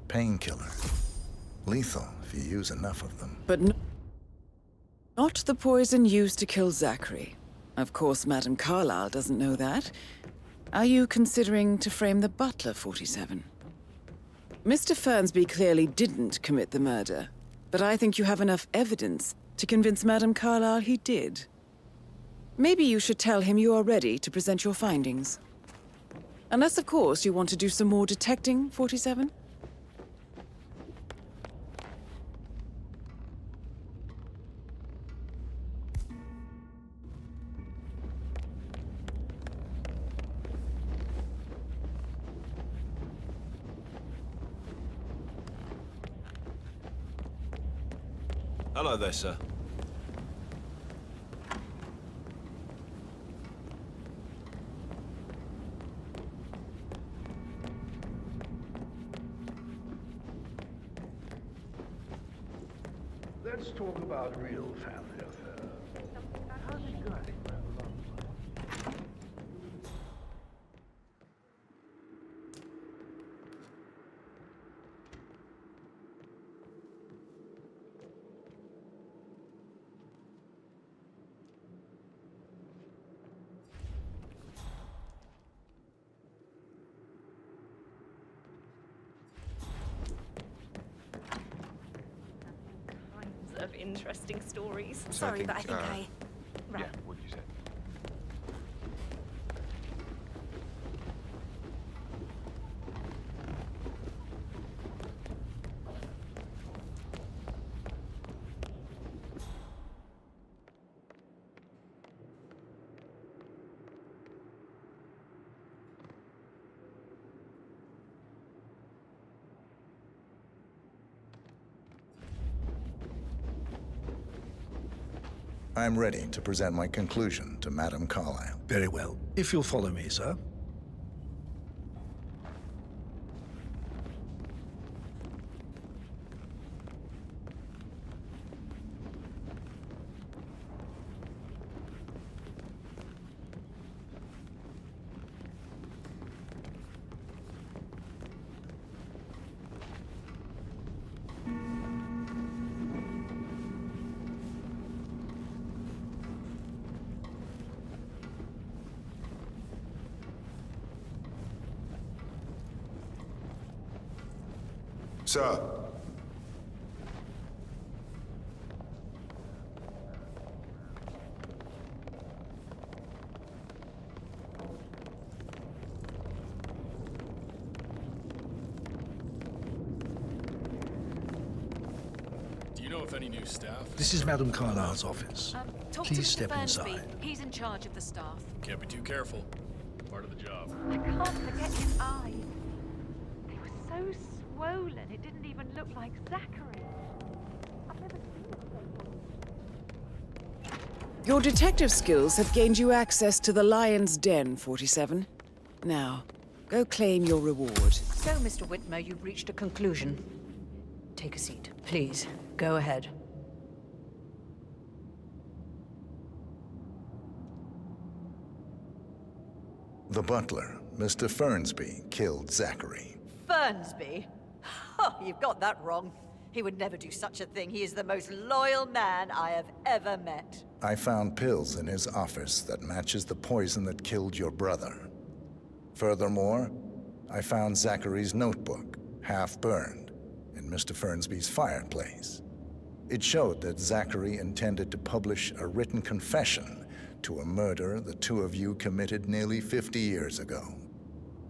Painkiller. Lethal if you use enough of them. But not the poison used to kill Zachary. Of course, Madame Carlyle doesn't know that. Are you considering to frame the butler, 47? Mr. Fernsby clearly didn't commit the murder, but I think you have enough evidence to convince Madame Carlyle he did. Maybe you should tell him you are ready to present your findings. Unless, of course, you want to do some more detecting, 47? Hello there, sir. Let's talk about real family affairs. How's it going? Of interesting stories. Sorry, but I think I... Right. Yeah, what'd you say? I'm ready to present my conclusion to Madame Carlyle. Very well. If you'll follow me, sir. Sir. Do you know if any new staff? This is Madame Carlyle's office. Talk Please to Mr. step Fernsby. inside. He's in charge of the staff. Can't be too careful. Part of the job. I can't forget his eyes. They were so swollen, it didn't even look like Zachary. I've never seen it so. Your detective skills have gained you access to the Lion's Den, 47. Now, go claim your reward. So, Mr. Whitmer, you've reached a conclusion. Take a seat. Please, go ahead. The butler, Mr. Fernsby, killed Zachary. Fernsby? Oh, you've got that wrong. He would never do such a thing. He is the most loyal man I have ever met. I found pills in his office that matches the poison that killed your brother. Furthermore, I found Zachary's notebook, half burned, in Mr. Fernsby's fireplace. It showed that Zachary intended to publish a written confession to a murder the two of you committed nearly 50 years ago.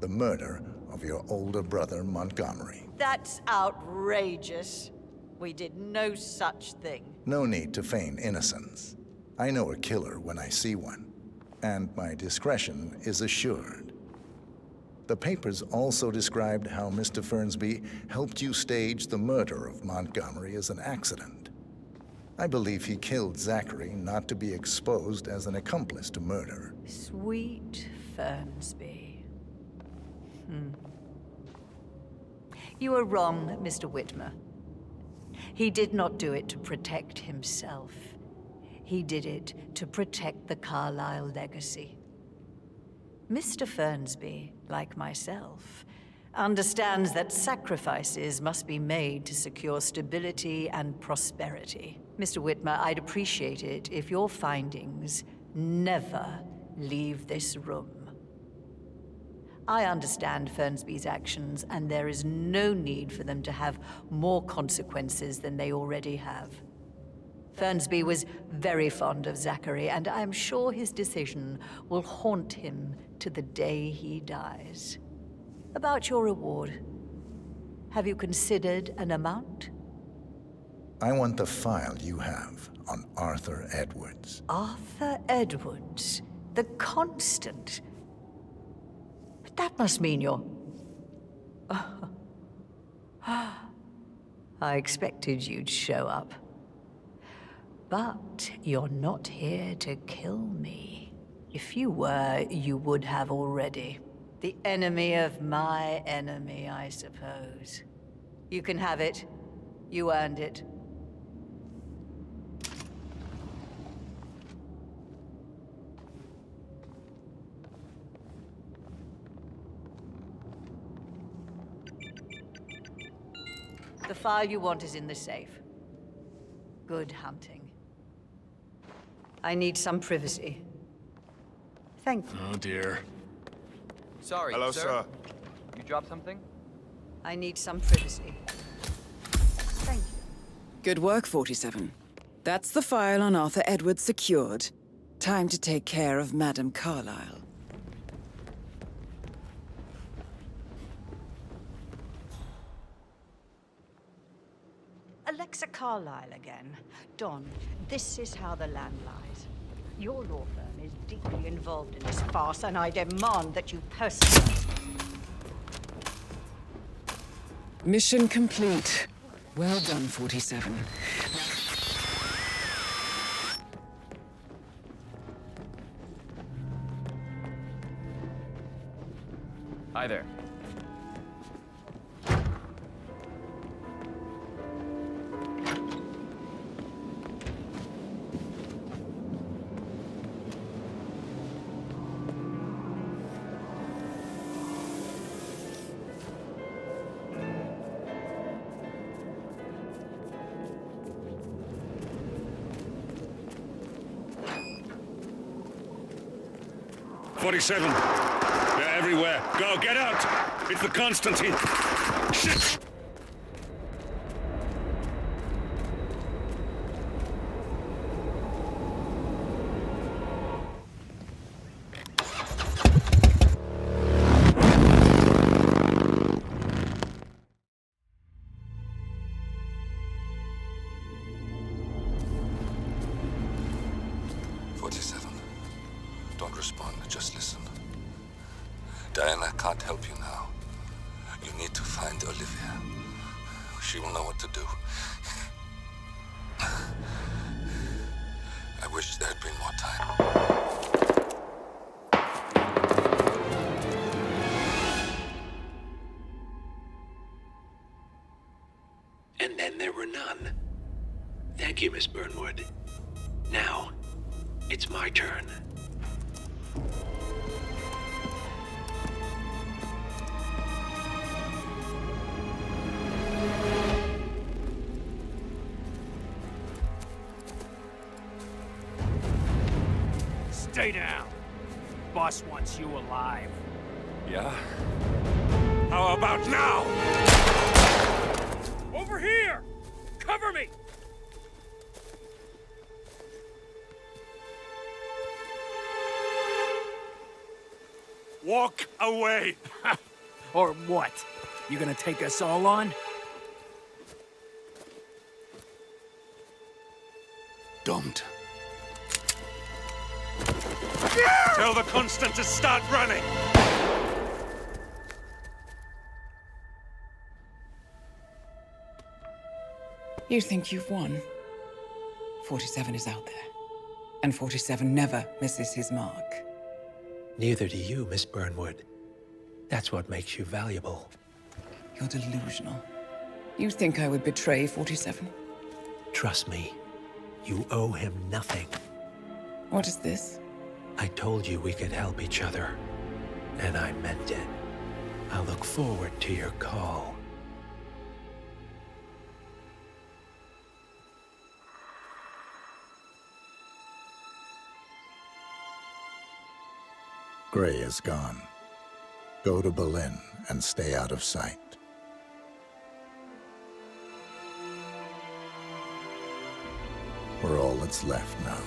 The murder of your older brother, Montgomery. That's outrageous. We did no such thing. No need to feign innocence. I know a killer when I see one, and my discretion is assured. The papers also described how Mr. Fernsby helped you stage the murder of Montgomery as an accident. I believe he killed Zachary not to be exposed as an accomplice to murder. Sweet Fernsby. You are wrong, Mr. Whitmer. He did not do it to protect himself. He did it to protect the Carlyle legacy. Mr. Fernsby, like myself, understands that sacrifices must be made to secure stability and prosperity. Mr. Whitmer, I'd appreciate it if your findings never leave this room. I understand Fernsby's actions, and there is no need for them to have more consequences than they already have. Fernsby was very fond of Zachary, and I'm sure his decision will haunt him to the day he dies. About your reward, have you considered an amount? I want the file you have on Arthur Edwards. Arthur Edwards, the Constant. But that must mean you're... I expected you'd show up. But you're not here to kill me. If you were, you would have already. The enemy of my enemy, I suppose. You can have it. You earned it. The file you want is in the safe. Good hunting. I need some privacy. Thank you. Oh, dear. Sorry, Hello, sir. You dropped something? I need some privacy. Thank you. Good work, 47. That's the file on Arthur Edwards secured. Time to take care of Madame Carlyle. Alexa Carlyle again. Don, this is how the land lies. Your law firm is deeply involved in this farce, and I demand that you personally... Mission complete. Well done, 47. Hi there. "47. They're everywhere. Go, get out! It's the Constantine. Shit! Don't respond, just listen. Diana can't help you now. You need to find Olivia. She will know what to do. I wish there had been more time. And then there were none. Thank you, Miss Burnwood. Now, it's my turn. Stay down. Boss wants you alive. Yeah? How about now? Over here! Cover me! Walk away! Or what? You gonna take us all on? Don't. Tell the Constant to start running! You think you've won? 47 is out there. And 47 never misses his mark. Neither do you, Miss Burnwood. That's what makes you valuable. You're delusional. You think I would betray 47? Trust me, you owe him nothing. What is this? I told you we could help each other, and I meant it. I look forward to your call. Gray is gone. Go to Berlin and stay out of sight. We're all that's left now.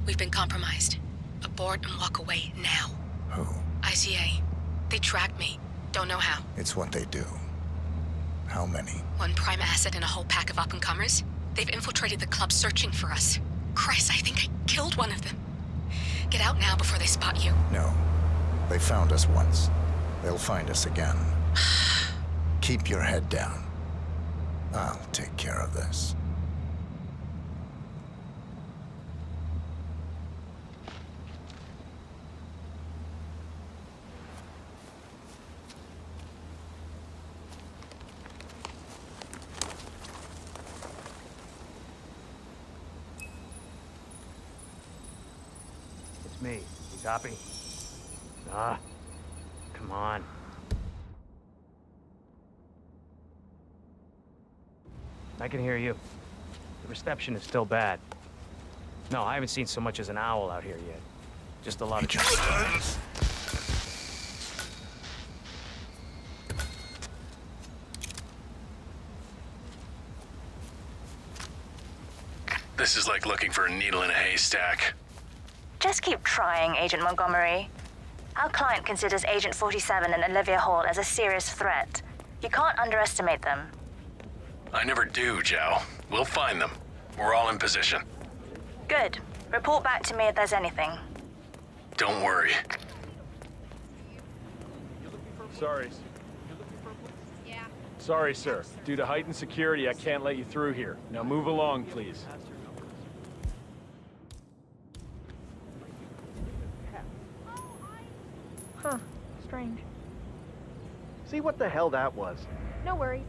We've been compromised. Abort and walk away now. Who? ICA. They tracked me. Don't know how. It's what they do. How many? One prime asset and a whole pack of up-and-comers. They've infiltrated the club searching for us. Christ, I think I killed one of them. Get out now before they spot you. No. They found us once. They'll find us again. Keep your head down. I'll take care of this. Me. You copy? Ah, come on. I can hear you. The reception is still bad. No, I haven't seen so much as an owl out here yet. Just a lot of... This is like looking for a needle in a haystack. Just keep trying, Agent Montgomery. Our client considers Agent 47 and Olivia Hall as a serious threat. You can't underestimate them. I never do, Joe. We'll find them. We're all in position. Good. Report back to me if there's anything. Don't worry. Sorry. Yeah. Sorry, sir. Due to heightened security, I can't let you through here. Now move along, please. Huh. Strange. See what the hell that was? No worries.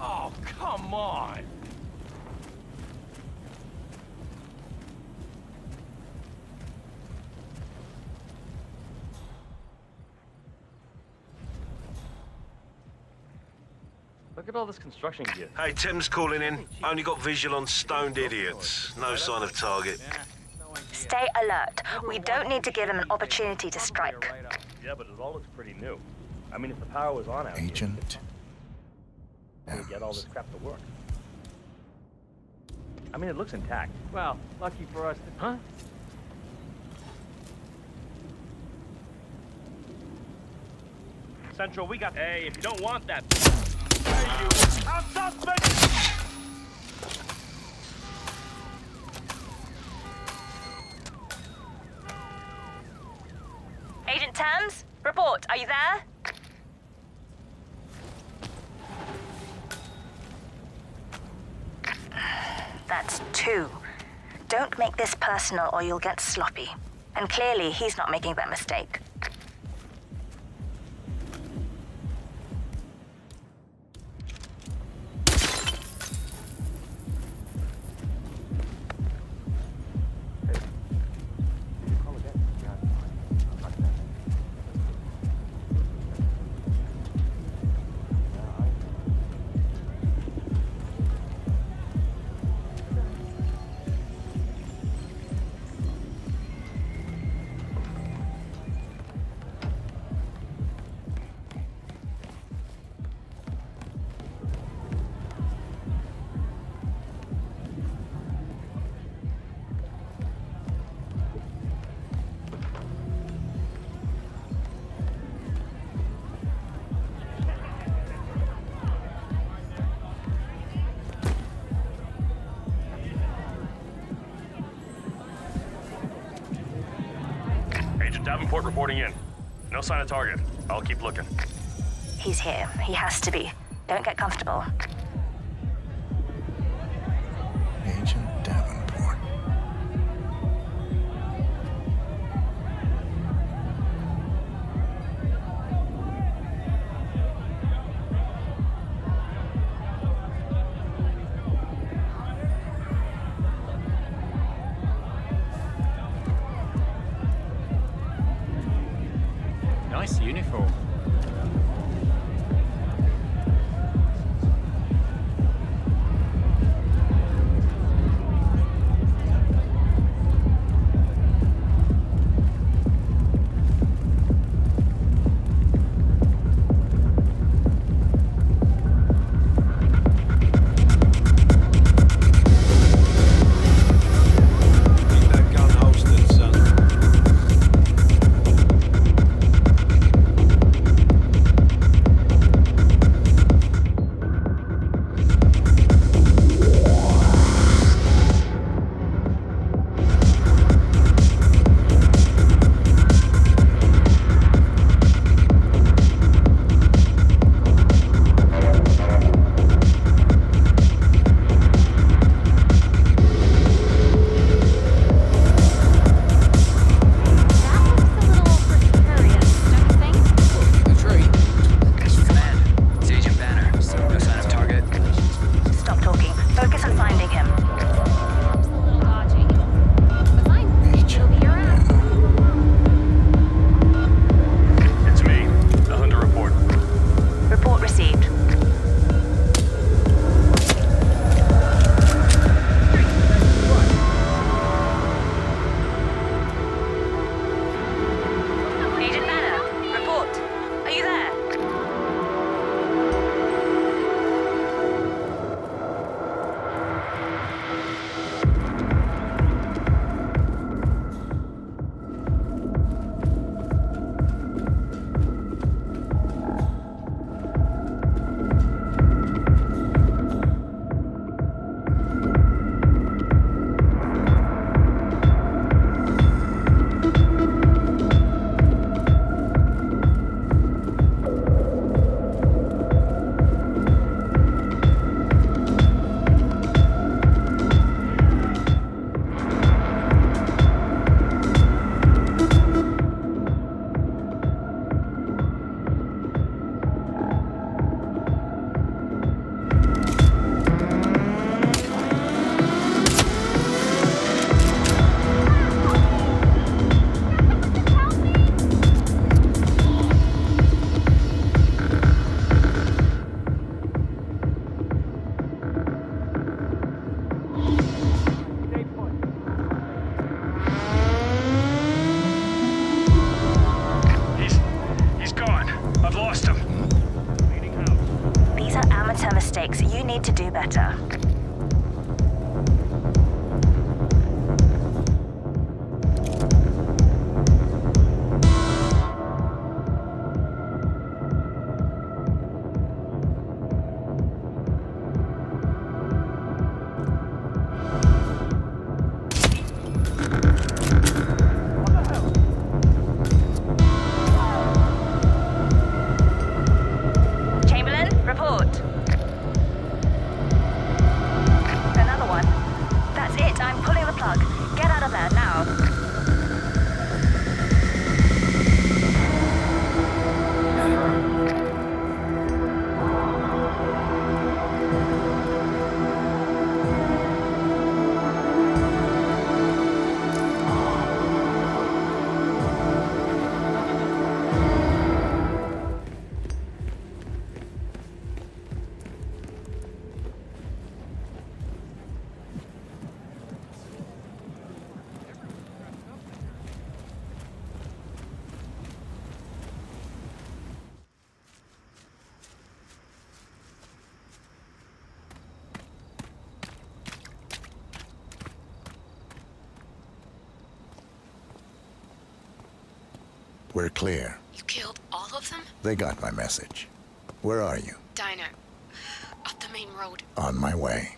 Oh, come on! Look at all this construction gear. Hey, Tim's calling in. Only got visual on stoned idiots. No sign of target. Stay alert. We don't need to give him an opportunity to strike. Yeah, but it all looks pretty new. I mean, if the power was on out Agent. here, we get all this crap to work. I mean, it looks intact. Well, lucky for us. Huh? Central, we got. Hey, if you don't want that. Hey, you. I'm suspect! Agent Tams, report. Are you there? That's 2. Don't make this personal or you'll get sloppy. And clearly, he's not making that mistake. Davenport reporting in. No sign of target. I'll keep looking. He's here. He has to be. Don't get comfortable. Agent Davenport. Nice uniform. better. We're clear. You killed all of them? They got my message. Where are you? Diner. Up the main road. On my way.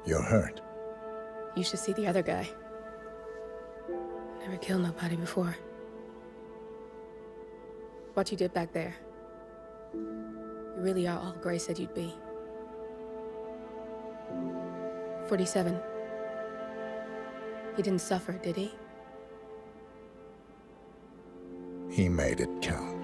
You're hurt. You should see the other guy. Never killed nobody before. What you did back there. You really are all Gray said you'd be. 47. He didn't suffer, did he? He made it count.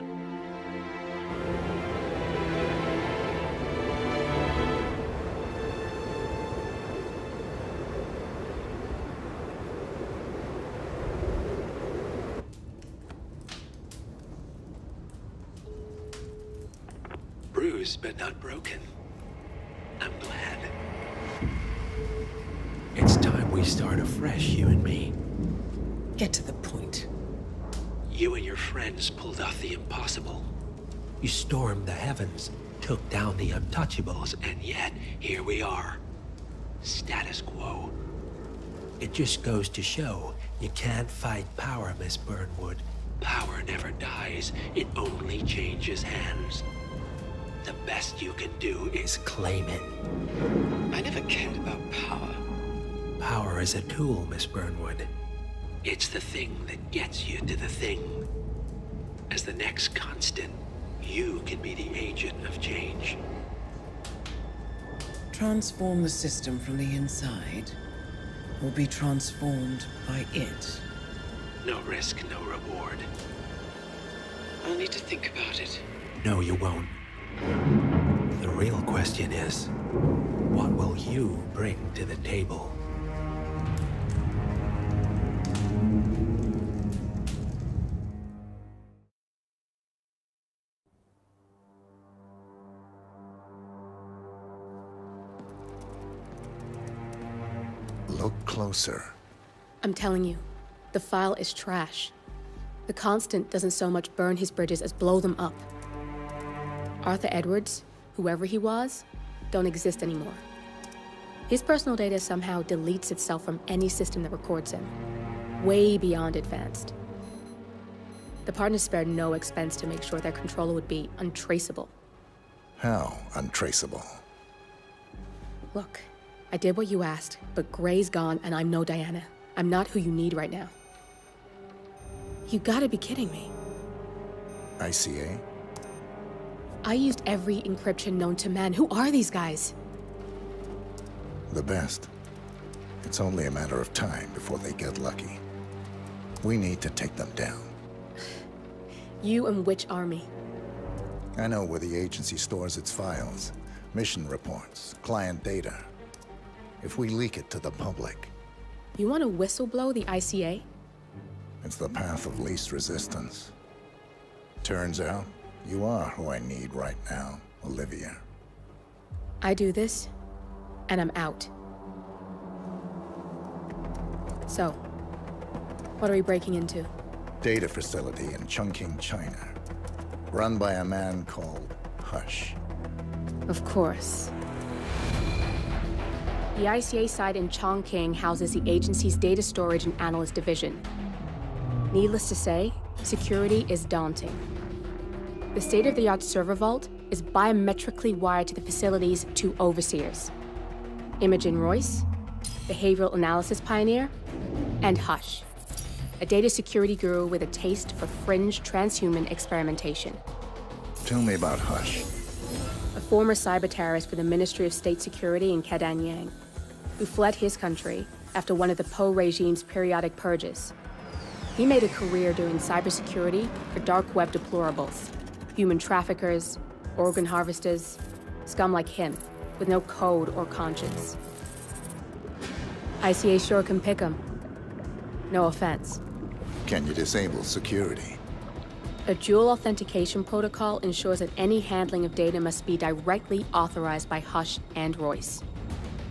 Bruised but not broken. I'm glad. It's time we start afresh, you and me. Get to the point. You and your friends pulled off the impossible. You stormed the heavens, took down the untouchables, And yet, here we are. Status quo. it just goes to show you can't fight power, Miss Burnwood. Power never dies, it only changes hands. The best you can do is Claim it. I never cared about power. Power is a tool, Miss Burnwood. It's the thing that gets you to the thing. As the next constant, you can be the agent of change. Transform the system from the inside, or be transformed by it. No risk, no reward. I'll need to think about it. No, you won't. The real question is, what will you bring to the table? Look closer. I'm telling you, the file is trash. The Constant doesn't so much burn his bridges as blow them up. Arthur Edwards, whoever he was, don't exist anymore. His personal data somehow deletes itself from any system that records him. Way beyond advanced. The partners spared no expense to make sure their controller would be untraceable. How untraceable? Look, I did what you asked, but Gray's gone and I'm no Diana. I'm not who you need right now. You gotta be kidding me. ICA? I used every encryption known to man. Who are these guys? The best. It's only a matter of time before they get lucky. We need to take them down. You and which army? I know where the agency stores its files, mission reports, client data. If we leak it to the public... You want to whistleblow the ICA? It's the path of least resistance. Turns out, you are who I need right now, Olivia. I do this, and I'm out. So, what are we breaking into? data facility in Chongqing, China, run by a man called Hush. Of course. The ICA site in Chongqing houses the agency's data storage and analyst division. Needless to say, security is daunting. The state-of-the-art server vault is biometrically wired to the facility's 2 overseers: Imogen Royce, behavioral analysis pioneer, and Hush, a data security guru with a taste for fringe transhuman experimentation. Tell me about Hush. A former cyber terrorist for the Ministry of State Security in Kadanyang, who fled his country after one of the Po regime's periodic purges. He made a career doing cybersecurity for dark web deplorables, human traffickers, organ harvesters, scum like him, with no code or conscience. ICA sure can pick 'em. No offense. Can you disable security? A dual authentication protocol ensures that any handling of data must be directly authorized by Hush and Royce,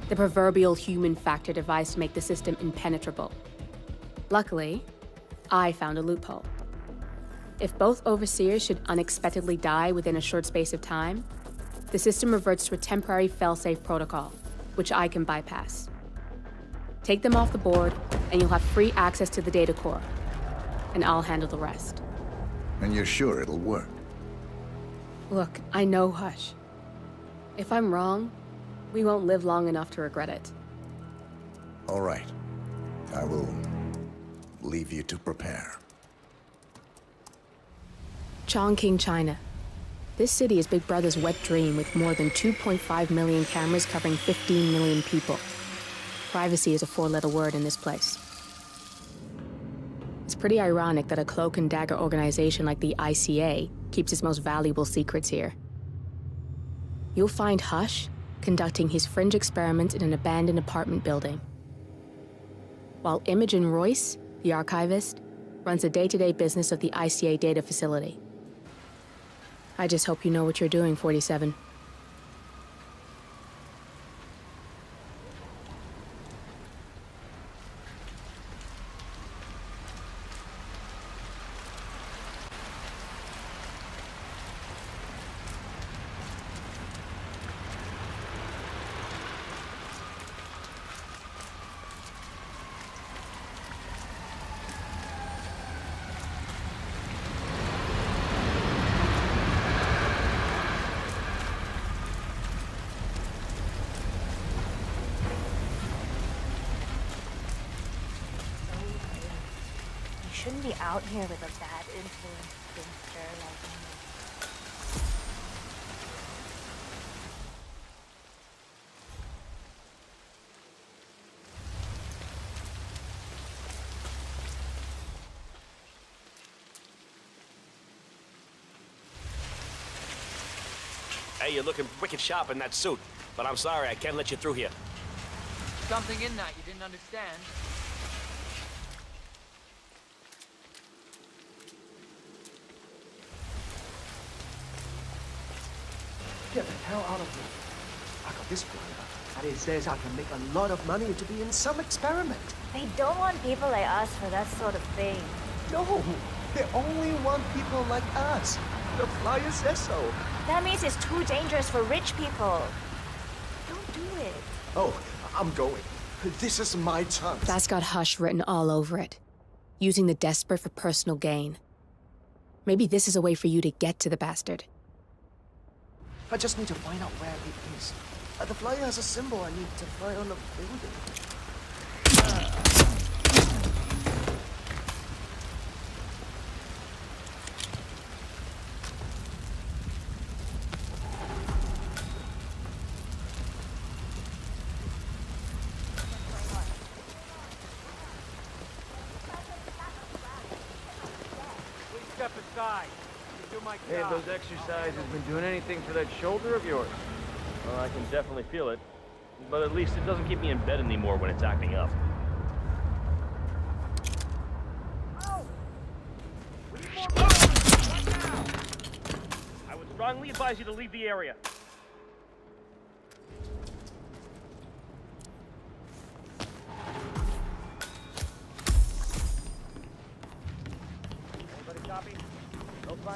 the proverbial human factor device to make the system impenetrable. Luckily, I found a loophole. If both overseers should unexpectedly die within a short space of time, the system reverts to a temporary failsafe protocol, which I can bypass. Take them off the board, and you'll have free access to the data core, and I'll handle the rest. And you're sure it'll work? Look, I know Hush. If I'm wrong, we won't live long enough to regret it. All right. I will leave you to prepare. Chongqing, China. This city is Big Brother's wet dream with more than 2.5 million cameras covering 15 million people. Privacy is a 4-letter word in this place. It's pretty ironic that a cloak and dagger organization like the ICA keeps its most valuable secrets here. You'll find Hush conducting his fringe experiments in an abandoned apartment building, while Imogen Royce, the archivist, runs the day-to-day business of the ICA data facility. I just hope you know what you're doing, 47. Shouldn't be out here with a bad influence spinster like me. Hey, you're looking wicked sharp in that suit, but I'm sorry, I can't let you through here. Something in that you didn't understand. Get the hell out of here. I got this flyer, and it says I can make a lot of money to be in some experiment. They don't want people like us for that sort of thing. No, they only want people like us. The flyer says so. That means it's too dangerous for rich people. Don't do it. Oh, I'm going. This is my chance. That's got Hush written all over it. Using the desperate for personal gain. Maybe this is a way for you to get to the bastard. I just need to find out where it is. The flyer has a symbol I need to find on the building. Please step aside. Hey, have those exercises been doing anything for that shoulder of yours? Well, I can definitely feel it. But at least it doesn't keep me in bed anymore when it's acting up. I would strongly advise you to leave the area. You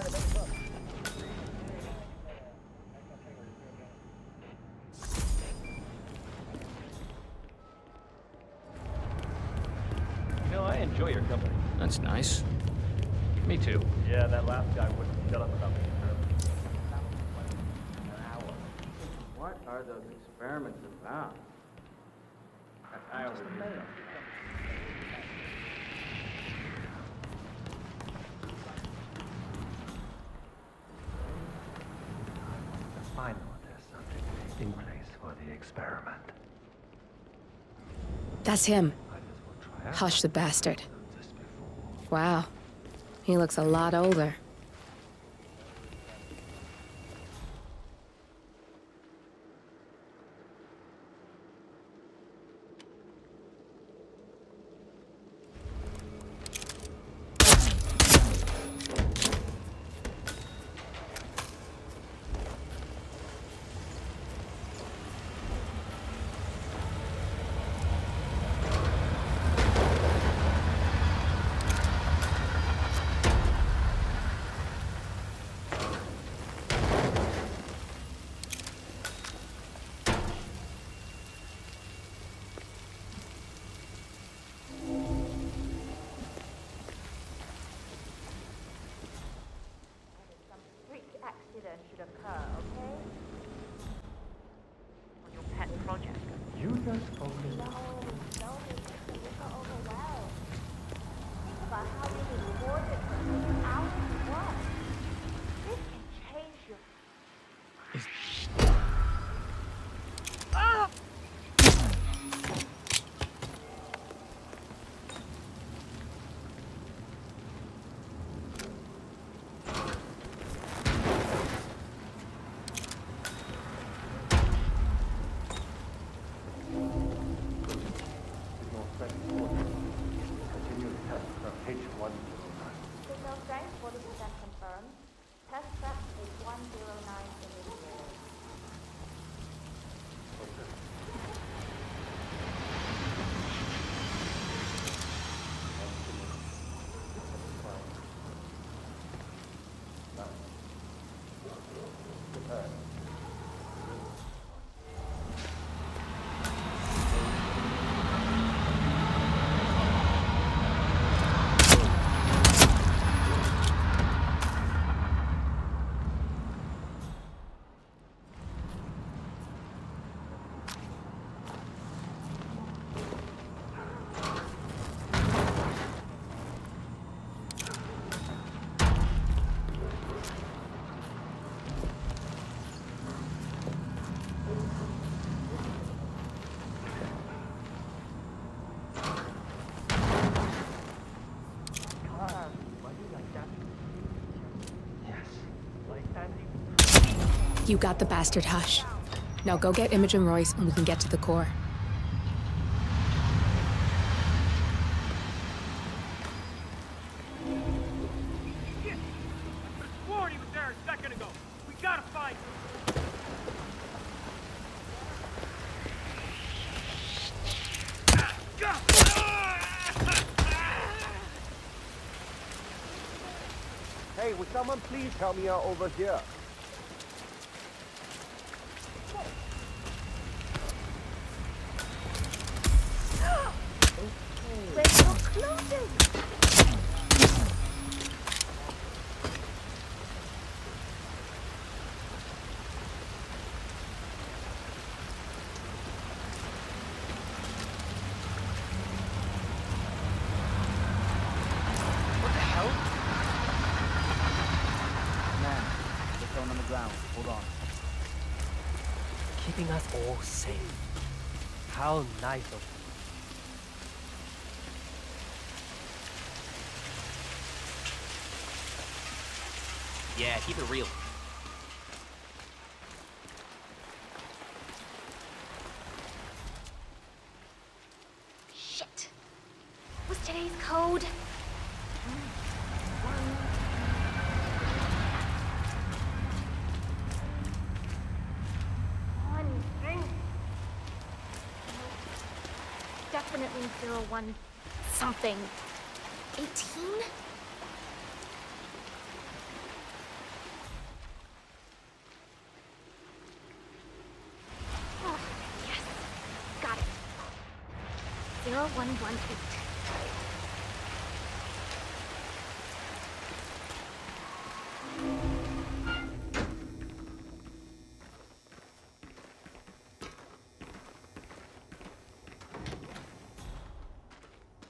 know, I enjoy your company. That's nice. Me too. Yeah, that last guy wouldn't shut up about me. What are those experiments about? I already know. I know there's something in place for the experiment. That's him. Hush the bastard. Wow. He looks a lot older. Accident should occur, okay? On your pet project. You just focus. No, it's not overwhelmed. Think about how many coordinates and hours you want. This can change your... Ah! Signal strength 40% confirmed. Test set is 109 millimeters. You got the bastard, Hush. Now go get Imogen Royce and we can get to the core. Swore he was there a second ago. We gotta find him. Hey, would someone please help me out over here? We're so close! What the hell? Man, there's someone on the ground. Hold on. Keeping us all safe. How nice of you. Yeah, keep it real. Shit. What's today's code? Definitely 01 something. 18? 0118.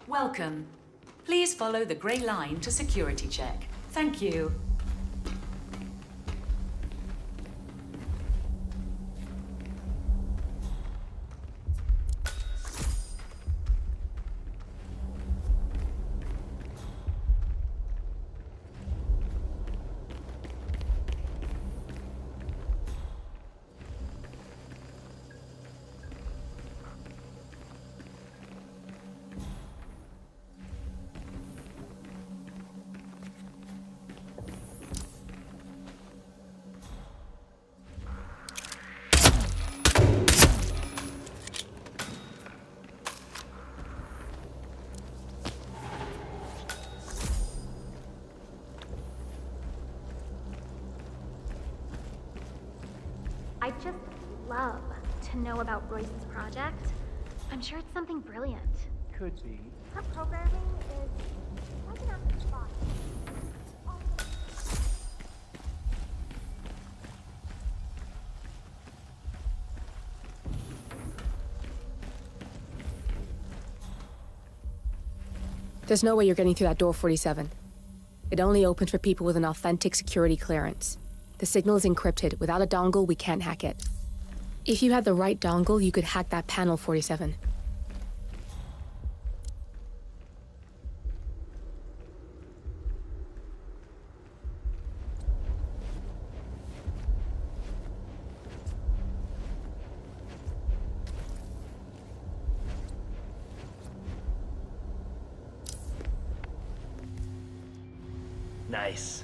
Welcome. Please follow the grey line to security check. Thank you. I'd just love to know about Royce's project. I'm sure it's something brilliant. Could be. Her programming is like an afterthought. There's no way you're getting through that door 47. It only opens for people with an authentic security clearance. The signal is encrypted. Without a dongle, we can't hack it. If you had the right dongle, you could hack that panel 47. Nice.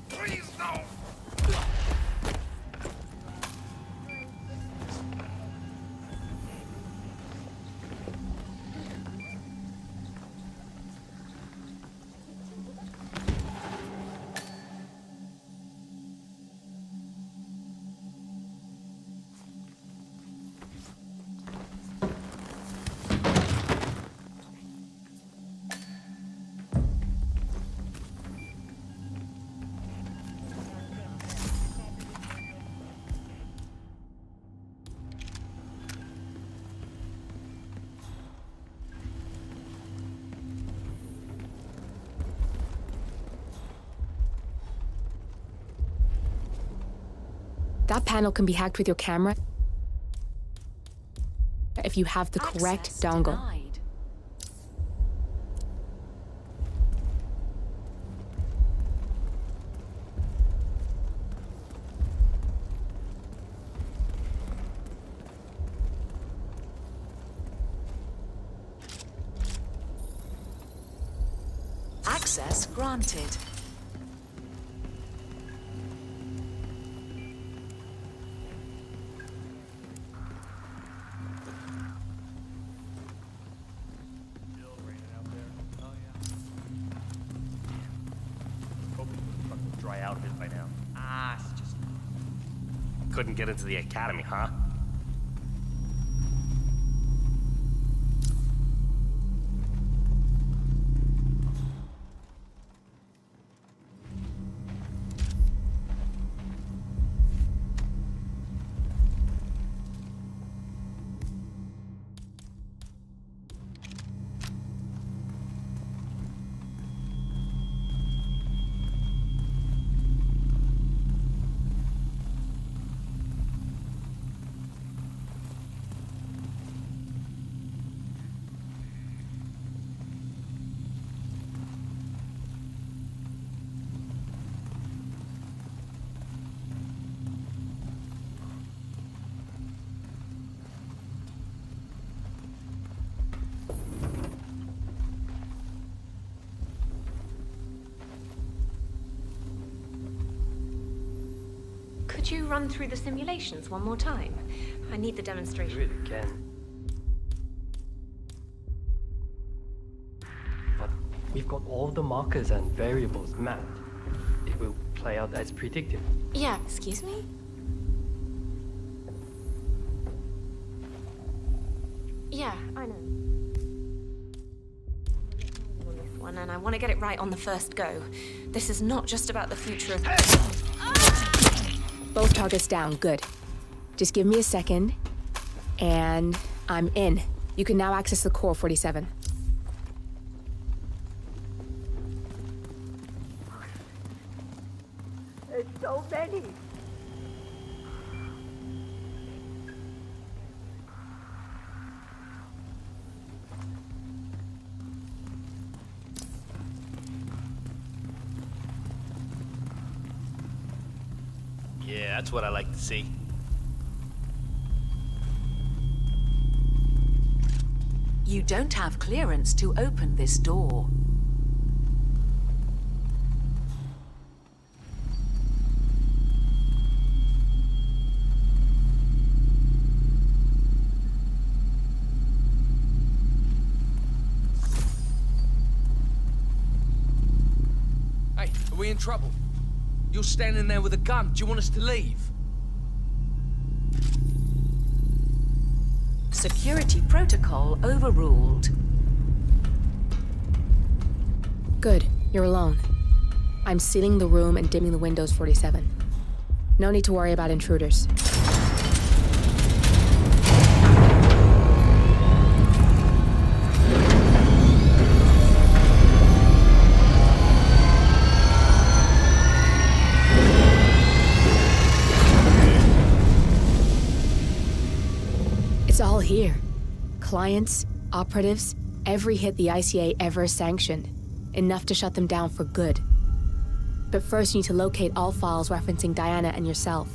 Please, no! That panel can be hacked with your camera if you have the correct dongle. Denied. Access granted. Dry out a bit by now. It's just... Couldn't get into the academy, huh? Could you run through the simulations one more time? I need the demonstration. You really can. But we've got all the markers and variables mapped. It will play out as predicted. Yeah, excuse me? Yeah, I know. On this one, and I want to get it right on the first go. This is not just about the future of... Both targets down, good. Just give me a second, and I'm in. You can now access the core, 47. There's so many. Yeah, that's what I like to see. You don't have clearance to open this door. Hey, are we in trouble? You're standing there with a gun. Do you want us to leave? Security protocol overruled. Good, you're alone. I'm sealing the room and dimming the windows, 47. No need to worry about intruders. It's all here. Clients, operatives, every hit the ICA ever sanctioned. Enough to shut them down for good. But first you need to locate all files referencing Diana and yourself.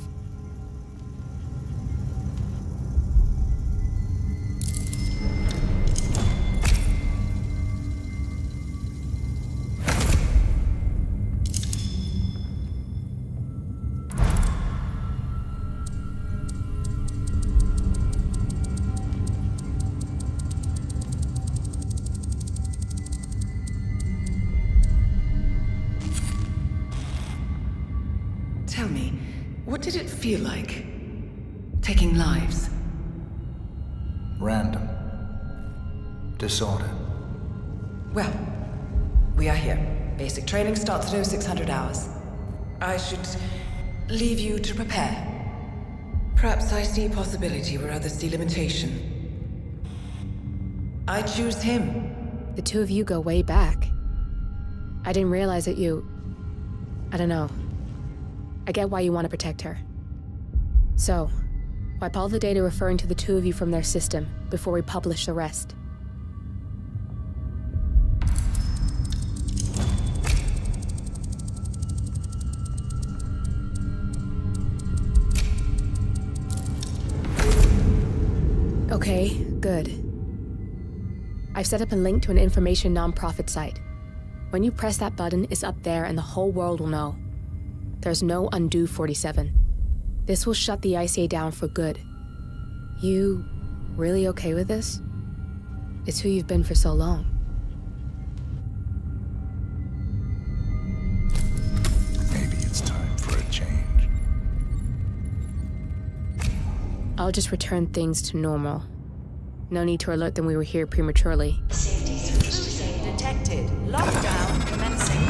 Tell me, what did it feel like? Taking lives? Random. Disordered. Well, we are here. Basic training starts at 0600 hours. I should leave you to prepare. Perhaps I see possibility where others see limitation. I choose him. The two of you go way back. I didn't realize that you... I don't know. I get why you want to protect her. So, wipe all the data referring to the two of you from their system before we publish the rest. Okay, good. I've set up a link to an information nonprofit site. When you press that button, it's up there and the whole world will know. There's no undo, 47. This will shut the ICA down for good. You really okay with this? It's who you've been for so long. Maybe it's time for a change. I'll just return things to normal. No need to alert them we were here prematurely. Safety switch detected. Lockdown commencing.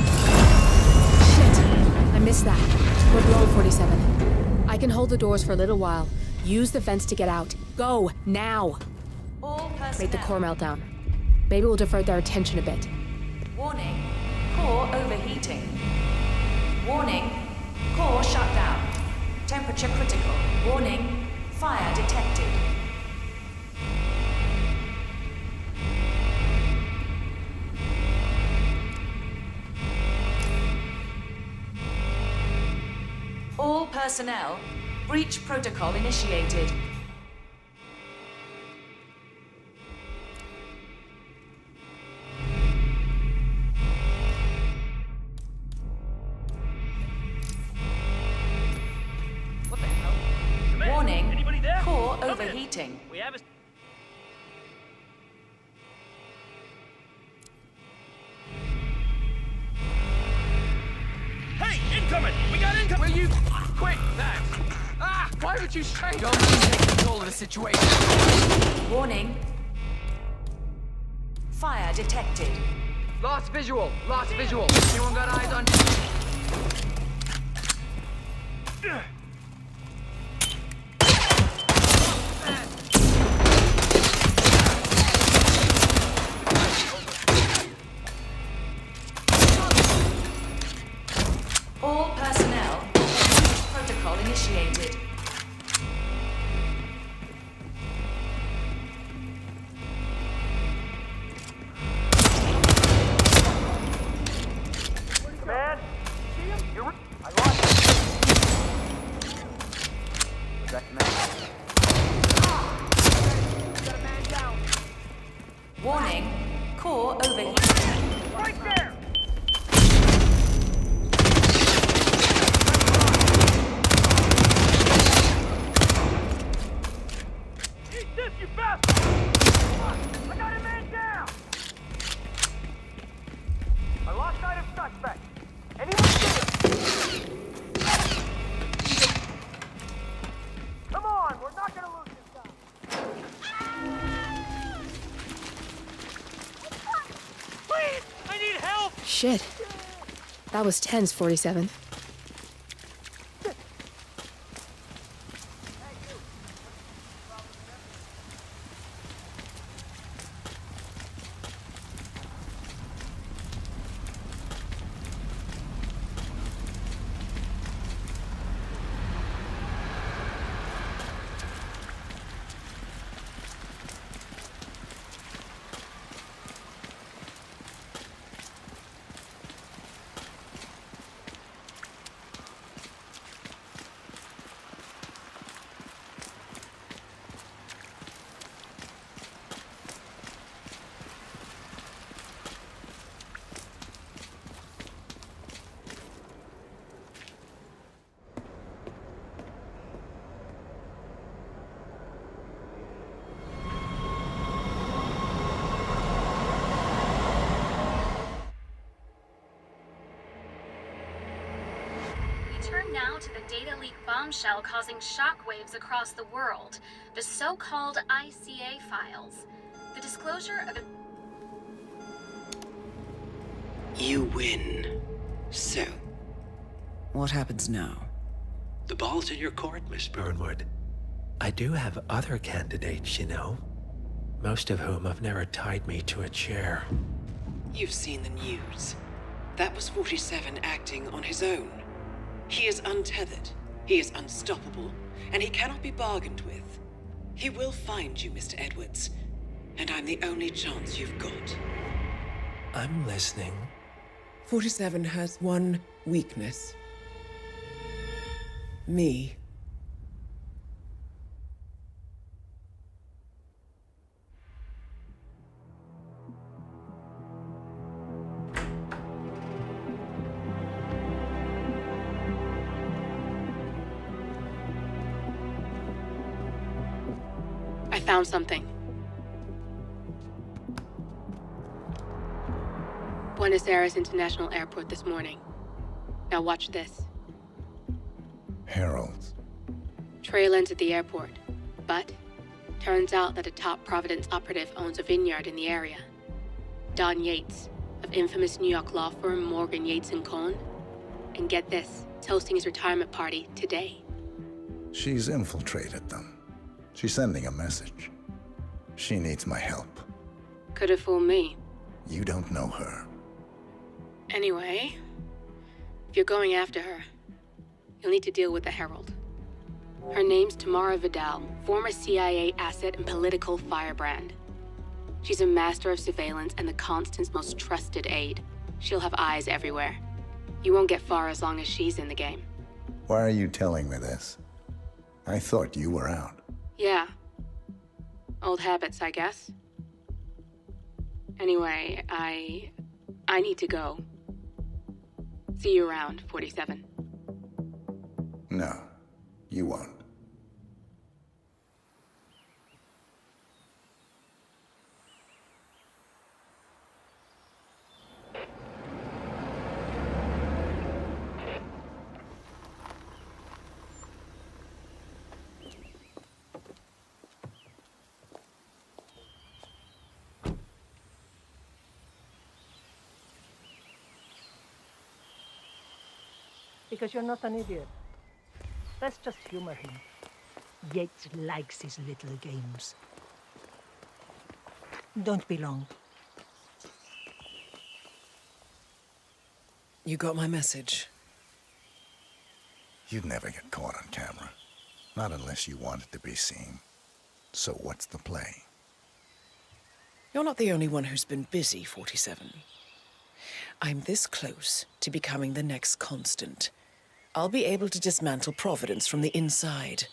I missed that. We're blown, 47. I can hold the doors for a little while. Use the vents to get out. Go, now! All personnel. Make the core meltdown. Maybe we'll divert their attention a bit. Warning. Core overheating. Warning. Core shut down. Temperature critical. Warning. Fire detected. All personnel, breach protocol initiated. What the hell? Command, Warning, anybody there? core Come overheating. in. We have a... Hey, incoming! We got incoming! Will you quit that? Why would you say? Don't take control of the situation. Warning, Fire detected. Lost visual! Lost visual! Anyone got eyes on... All personnel. Protocol initiated. Man, see him? I lost him. Was that command? Got a man down. Warning. Core overheating. Right there! Eat this, you bastard! I got a man down! I lost sight of suspect. Anyone see him? Come on, we're not gonna lose this guy. Please, I need help! Shit. That was tense, 47. Turn now to the data leak bombshell causing shockwaves across the world, the so-called ICA files. The disclosure of You win. So, What happens now? the ball's in your court, Miss Burnwood. I do have other candidates, you know. Most of whom have never tied me to a chair. You've seen the news. That was 47 acting on his own. He is untethered, he is unstoppable, and he cannot be bargained with. He will find you, Mr. Edwards, and I'm the only chance you've got. I'm listening. 47 has one weakness. Me. I found something. Buenos Aires International Airport this morning. Now watch this. Heralds. Trail ends at the airport, but turns out that a top Providence operative owns a vineyard in the area. Don Yates, of infamous New York law firm Morgan, Yates & Cohn. And get this, is hosting his retirement party today. She's infiltrated them. She's sending a message. She needs my help. Could have fooled me. You don't know her. Anyway, if you're going after her, you'll need to deal with the Herald. Her name's Tamara Vidal, former CIA asset and political firebrand. She's a master of surveillance and the Constant's most trusted aide. She'll have eyes everywhere. You won't get far as long as she's in the game. Why are you telling me this? I thought you were out. Yeah. Old habits, I guess. Anyway, I need to go. See you around, 47. No, you won't. because you're not an idiot. Let's just humor him. Yates likes his little games. Don't be long. You got my message. You'd never get caught on camera. Not unless you wanted to be seen. So what's the play? You're not the only one who's been busy, 47. I'm this close to becoming the next Constant. I'll be able to dismantle Providence from the inside.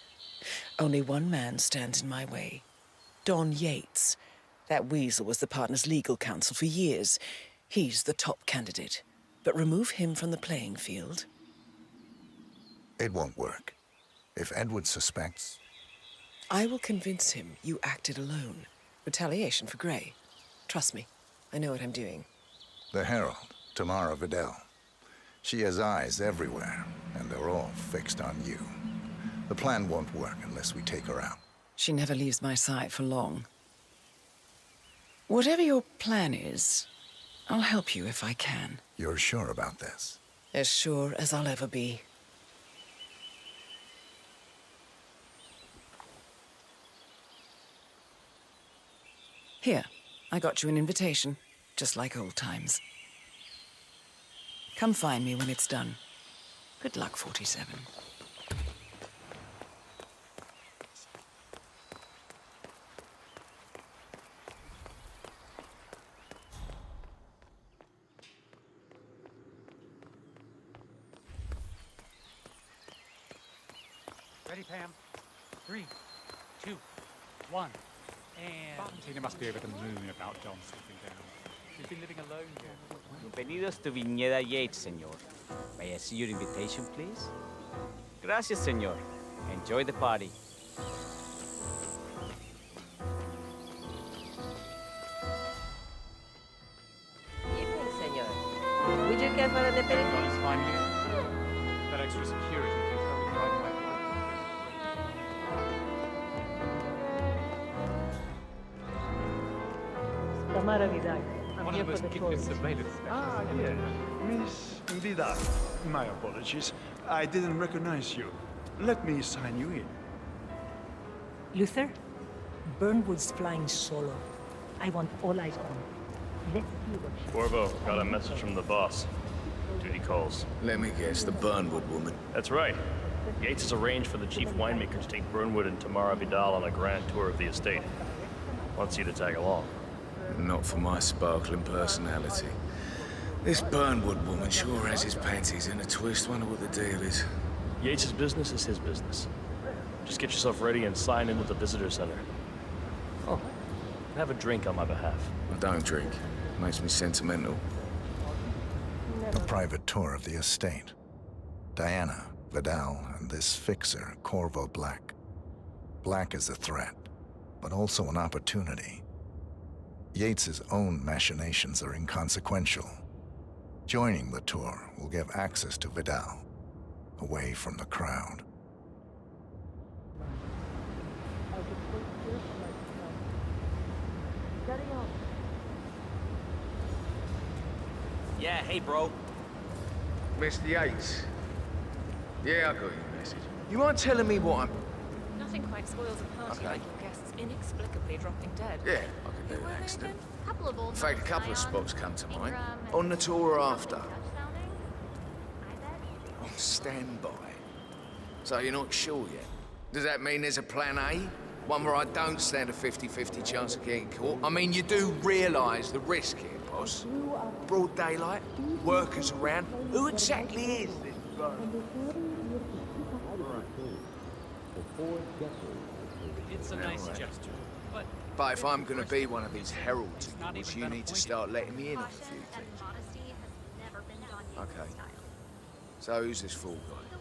Only one man stands in my way. Don Yates. That weasel was the partner's legal counsel for years. He's the top candidate. But remove him from the playing field. It won't work. If Edward suspects... I will convince him you acted alone. Retaliation for Gray. Trust me, I know what I'm doing. The Herald, Tamara Vidal. She has eyes everywhere, and they're all fixed on you. The plan won't work unless we take her out. She never leaves my side for long. Whatever your plan is, I'll help you if I can. You're sure about this? As sure as I'll ever be. Here, I got you an invitation, just like old times. Come find me when it's done. Good luck, 47. Ready, Pam? 3, 2, 1, and... Tina must be over the moon about John sleeping down. She's been living alone here. Bienvenidos to Viñeda Yates, señor. May I see your invitation, please? Gracias, señor. Enjoy the party. Evening, senor. Would you care for an aperitif? Well, it's fine here. That extra security feels like we drive my Tamara Vidal. I'm one here of those for the kidney tours. surveillance Ah, specialists. yeah. Miss Vidal. My apologies. I didn't recognize you. Let me sign you in. Luther, Burnwood's flying solo. I want all eyes on him. Let's see what she... Corvo, got a message from the boss. Duty calls. Let me guess, the Burnwood woman. That's right. Yates has arranged for the chief winemaker to take Burnwood and Tamara Vidal on a grand tour of the estate. Wants you to tag along. Not for my sparkling personality. This Burnwood woman sure has his panties in a twist. Wonder what the deal is. Yates' business is his business. Just get yourself ready and sign into the visitor center. Oh, have a drink on my behalf. I don't drink. Makes me sentimental. A private tour of the estate. Diana, Vidal, and this fixer, Corvo Black. Black is a threat, but also an opportunity. Yates's own machinations are inconsequential. Joining the tour will give access to Vidal, away from the crowd. Yeah, hey, bro. Mr. Yates. Yeah, I got your message. You aren't telling me what I'm... Nothing quite spoils a party like your guests inexplicably dropping dead. Yeah, I could do an accident. Couple of old In fact, a couple of spots come to mind. On the tour or after. On standby. So you're not sure yet? Does that mean there's a plan A? One where I don't stand a 50-50 chance of getting caught? I mean, you do realise the risk here, boss. Broad daylight, workers around. Who exactly is this Burnwood? It's a nice gesture, but... But if I'm gonna be one of these heralds of yours, you need to start letting me in on a few things. Okay. So who's this fool guy?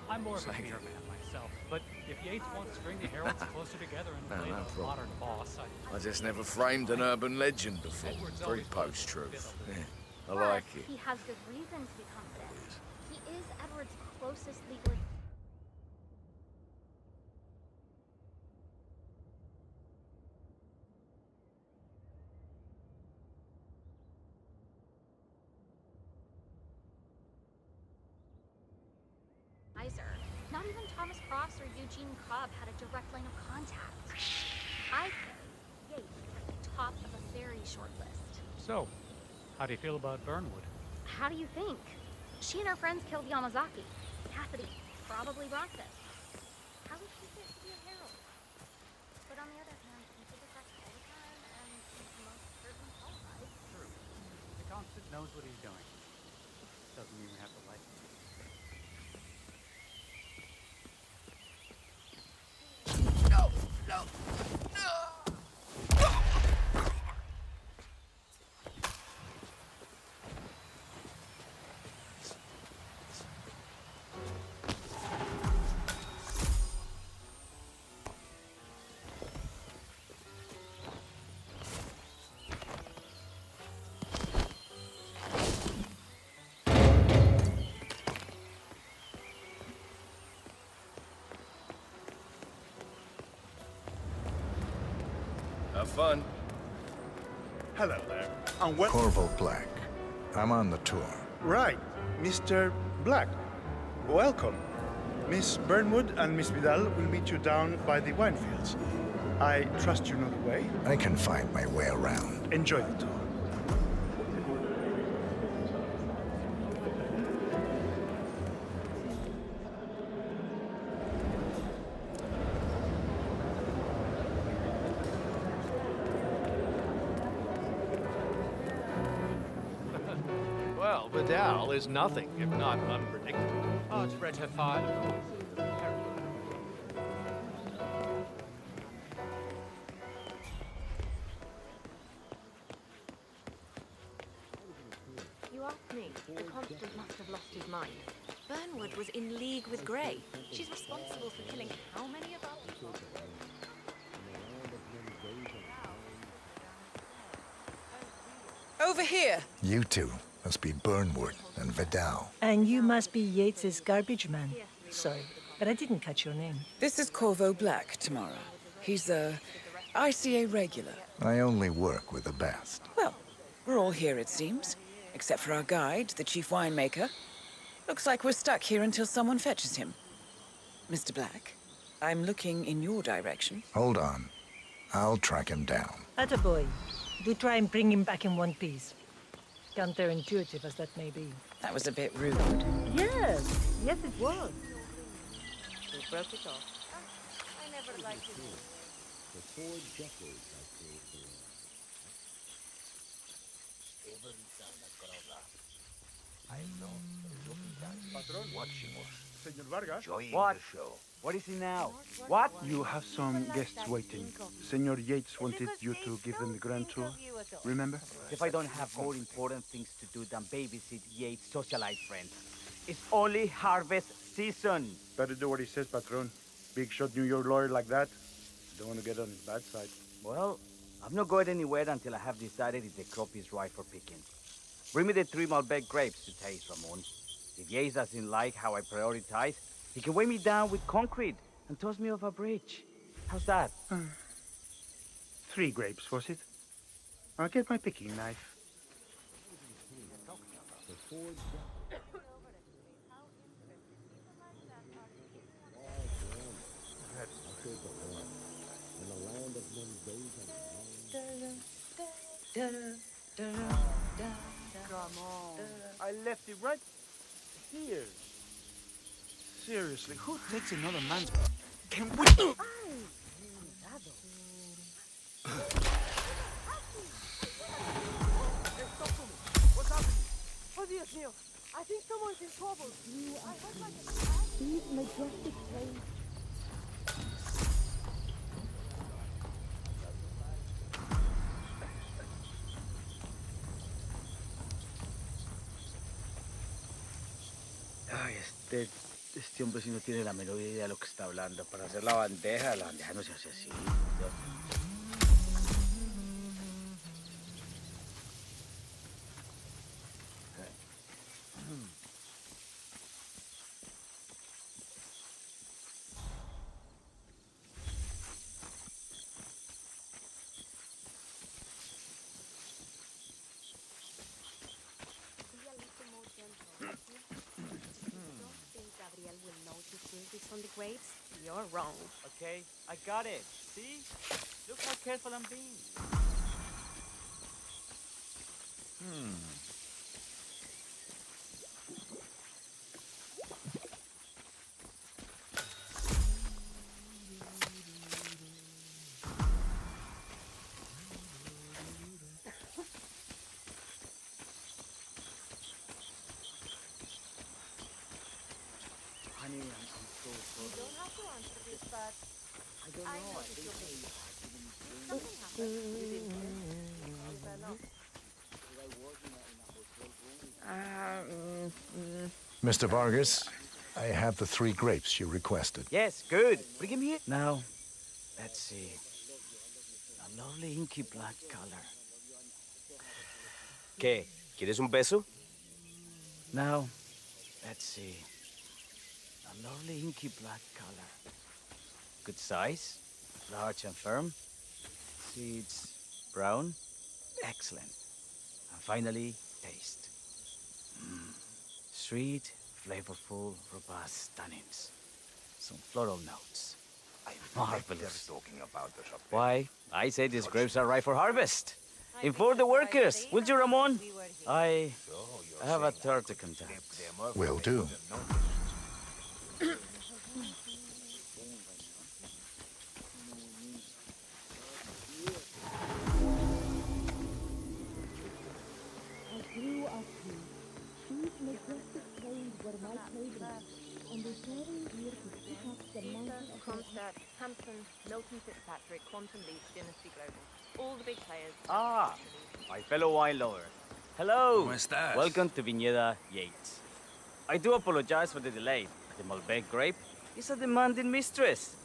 I'm more of a theater man myself, but if Yates wants to bring the heralds closer together and play the modern boss, I just never framed an urban legend before. Very post-truth. Yeah, I like it. He has good reason to be confident. He is Edward's closest legal... Not even Thomas Cross or Eugene Cobb had a direct line of contact. I say Yates is at the top of a very short list. So, how do you feel about Burnwood? How do you think? She and her friends killed Yamazaki. Cassidy probably brought this. How is she fit to be a herald? But on the other hand, people defect all the time, and he's most certainly qualified. True. The Constant knows what he's doing. Doesn't mean we have to like him. No! No! No! Have fun. Hello there. And what? Corvo Black. I'm on the tour. Right, Mr. Black. Welcome. Miss Burnwood and Miss Vidal will meet you down by the wine fields. I trust you know the way. I can find my way around. Enjoy the tour. Well, Vidal is nothing if not unpredictable. Oh, it's read her file, of course. You asked me. The Constant must have lost his mind. Burnwood was in league with Grey. She's responsible for killing how many of our people? Over here! You two must be Burnwood and Vidal. And you must be Yates's garbage man. Sorry, but I didn't catch your name. This is Corvo Black, Tamara. He's a ICA regular. I only work with the best. Well, we're all here, it seems. Except for our guide, the chief winemaker. Looks like we're stuck here until someone fetches him. Mr. Black, I'm looking in your direction. Hold on. I'll track him down. Attaboy. Do try and bring him back in one piece. Counterintuitive as that may be. That was a bit rude. Yes, yes it was. He broke it off. I never liked it. For 4 decades, I saved the Señor Vargas. What? What is it now? What? You have some guests waiting. Senor Yates wanted you to give them the grand tour. Remember? If I don't have more important things to do than babysit Yates' socialite friends. It's only harvest season. Better do what he says, Patron. Big shot New York lawyer like that. Don't want to get on his bad side. Well, I'm not going anywhere until I have decided if the crop is right for picking. Bring me the 3 Malbec grapes to taste, Ramon. If Yates doesn't like how I prioritize, he can weigh me down with concrete and toss me off a bridge. How's that? 3 grapes, was it? I'll get my picking knife. Come on. I left it right here. Seriously, who takes another man's... Can we... What's happening? Oh, Dios mío. I think someone's in trouble. These majestic plains. Ay, este hombre sí no tiene la menor idea de lo que está hablando. Para hacer la bandeja no se hace así. on the grapes, you're wrong. Okay, I got it. See? Look how careful I'm being. Honey, I'm so sorry. You don't have to answer this, but I don't know. I think something happened. You didn't hear? Is that not? Mr. Vargas, I have the 3 grapes you requested. Yes, good. Bring him here. Now, let's see. A lovely inky black color. ¿Qué? ¿Quieres un beso? Now, let's see. A lovely inky black color. Good size, large and firm. Seeds brown. Excellent. And finally, taste. Sweet, flavorful, robust tannins. Some floral notes. Marvelous. Talking about the shop. Why, I say these grapes are ripe for harvest. Inform the workers, will you, Ramon? I have a third to contact. Will do. Kronstadt, Hampton, Milton Fitzpatrick, Quantum Leap, Dynasty Global. All the big players. Ah, my fellow wine lover. Hello. ¿Cómo estás? Welcome to Viñeda Yates. I do apologize for the delay. The Malbec grape is a demanding mistress.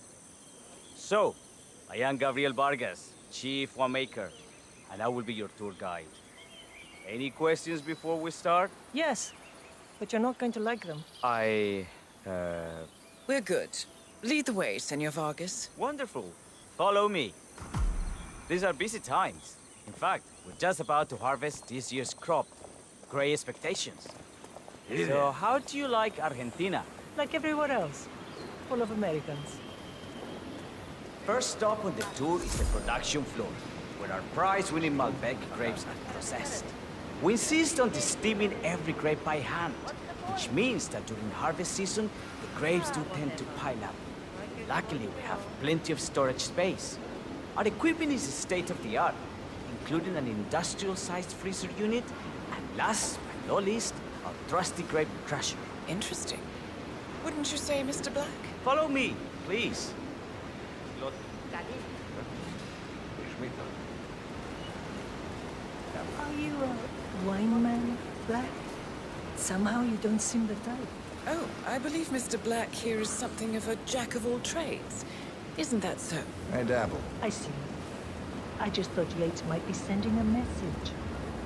So, I am Gabriel Vargas, Chief Winemaker, and I will be your tour guide. Any questions before we start? Yes, but you're not going to like them. We're good. Lead the way, Senor Vargas. Wonderful. Follow me. These are busy times. In fact, we're just about to harvest this year's crop. Great expectations. So, how do you like Argentina? Like everywhere else. Full of Americans. First stop on the tour is the production floor, where our prize-winning Malbec grapes are processed. We insist on steaming every grape by hand, which means that during harvest season, the grapes do tend to pile up. Luckily, we have plenty of storage space. Our equipment is state-of-the-art, including an industrial-sized freezer unit, and last but not least, our trusty grape crusher. Interesting. Wouldn't you say, Mr. Black? Follow me, please. Are you a wine man, Black? Somehow you don't seem the type. Oh, I believe Mr. Black here is something of a jack of all trades. Isn't that so? I dabble. I see. I just thought Yates might be sending a message.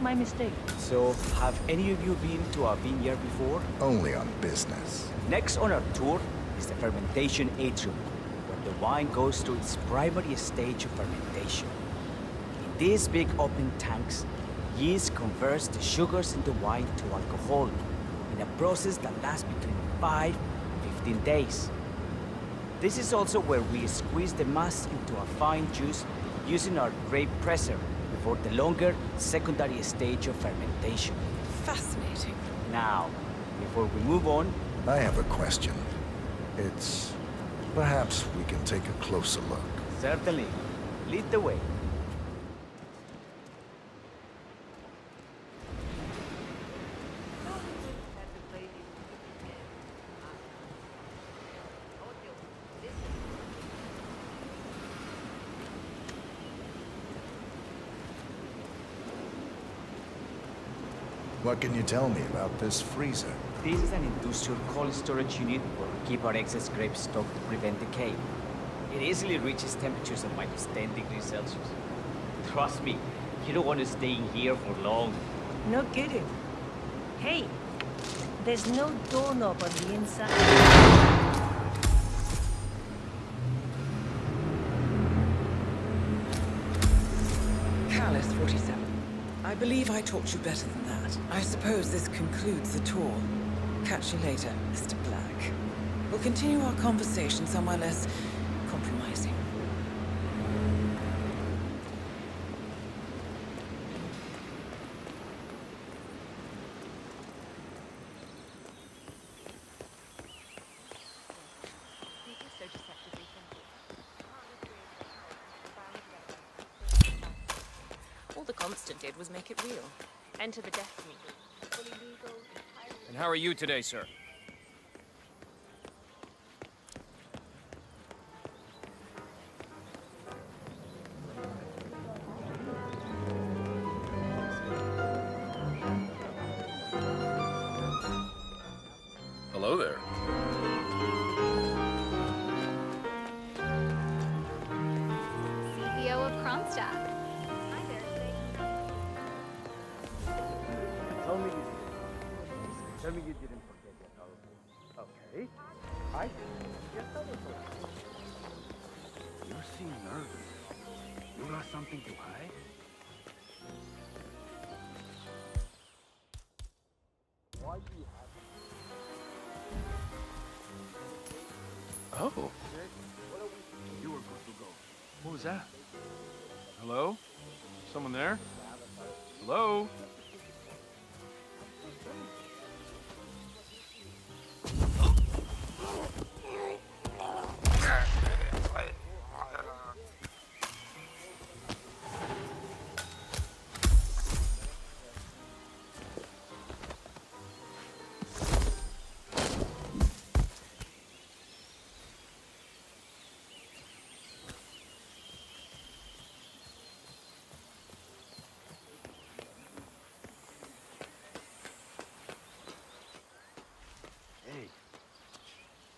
My mistake. So, have any of you been to a vineyard before? Only on business. Next on our tour is the fermentation atrium, where the wine goes through its primary stage of fermentation. In these big open tanks, yeast converts the sugars in the wine to alcohol, in a process that lasts between 5 and 15 days. This is also where we squeeze the mass into a fine juice using our grape presser before the longer secondary stage of fermentation. Fascinating. Now, before we move on, I have a question. Perhaps we can take a closer look. Certainly. Lead the way. What can you tell me about this freezer? This is an industrial cold storage unit where we keep our excess grape stock to prevent decay. It easily reaches temperatures of -10°C. Trust me, you don't want to stay in here for long. No kidding. Hey, there's no doorknob on the inside. Callus 47. I believe I taught you better than that. I suppose this concludes the tour. Catch you later, Mr. Black. We'll continue our conversation somewhere less compromising. All the Constant did was make it real. Enter the Destiny. Fully legal. And how are you today, sir? Hello there. CEO of Kronstadt. Hi there, Tell me you didn't forget your holiday. Okay. I yes, you seem nervous. You got something to hide? Why do you have Oh. You were good to go. What was that? Hello? Someone there? Hello?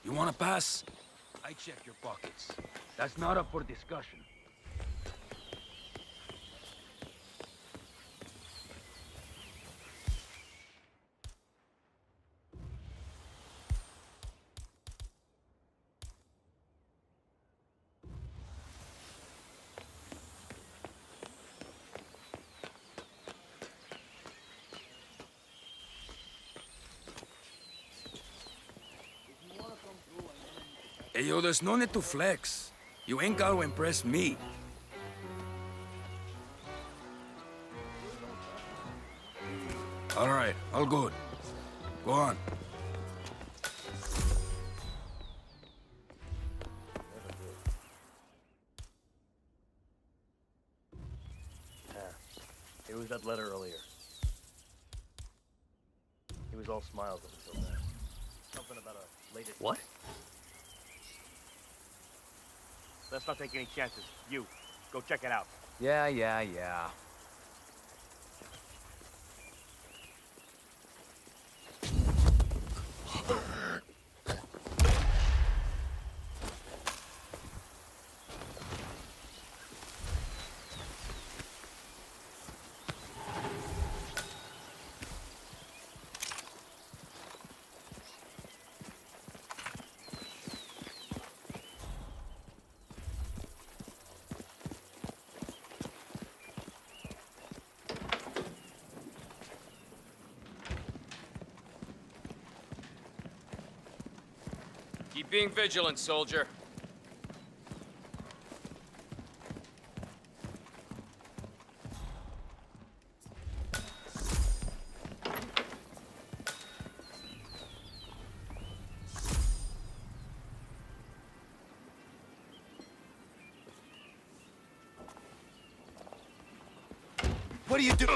You want to pass? I check your pockets. That's not up for discussion. Hey, yo, there's no need to flex. You ain't got to impress me. All right, all good. Go on. It was that letter earlier. He was all smiles up until then. Something about a latest... What? Let's not take any chances. You, go check it out. Yeah. Keep being vigilant, soldier. What do you do?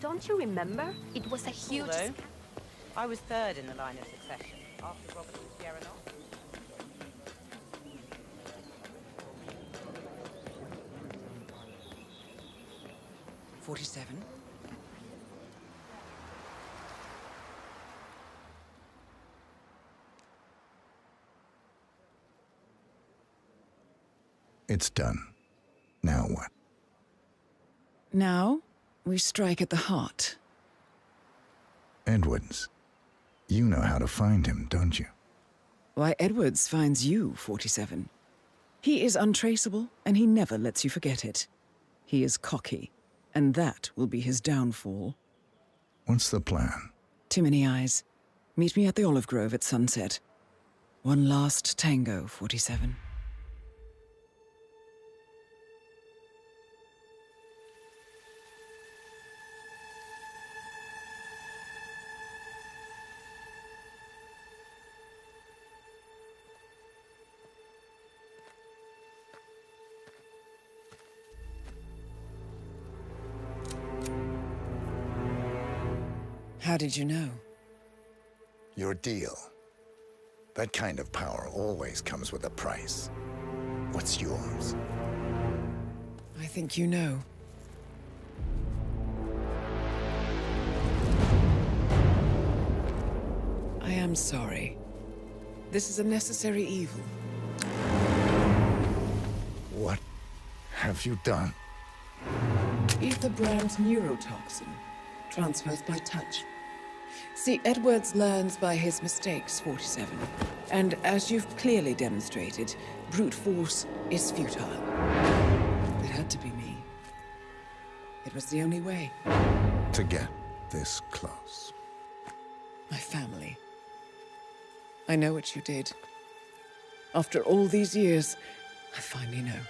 Don't you remember? It was a huge... Although, I was third in the line of succession, after Robert and Sierra Knox. 47. It's done. Now what? Now, we strike at the heart. Edwards. You know how to find him, don't you? Why, Edwards finds you, 47. He is untraceable, and he never lets you forget it. He is cocky, and that will be his downfall. What's the plan? Too many eyes. Meet me at the olive grove at sunset. One last tango, 47. How did you know? Your deal. That kind of power always comes with a price. What's yours? I think you know. I am sorry. This is a necessary evil. What have you done? Ether brand neurotoxin transfers by touch. See, Edwards learns by his mistakes, 47. And as you've clearly demonstrated, brute force is futile. It had to be me. It was the only way. To get this close. My family. I know what you did. After all these years, I finally know.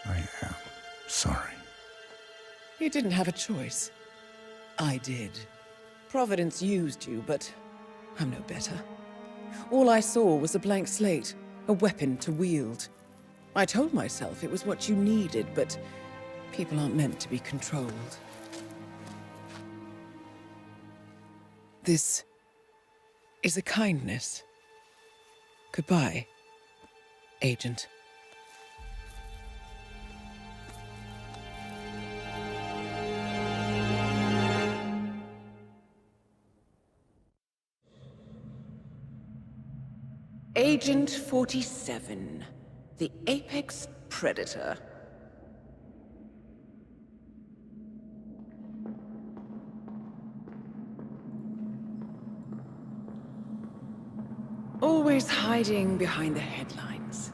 I am sorry. You didn't have a choice. I did. Providence used you, but I'm no better. All I saw was a blank slate, a weapon to wield. I told myself it was what you needed, but people aren't meant to be controlled. This is a kindness. Goodbye, Agent. Agent 47, the apex predator. Always hiding behind the headlines.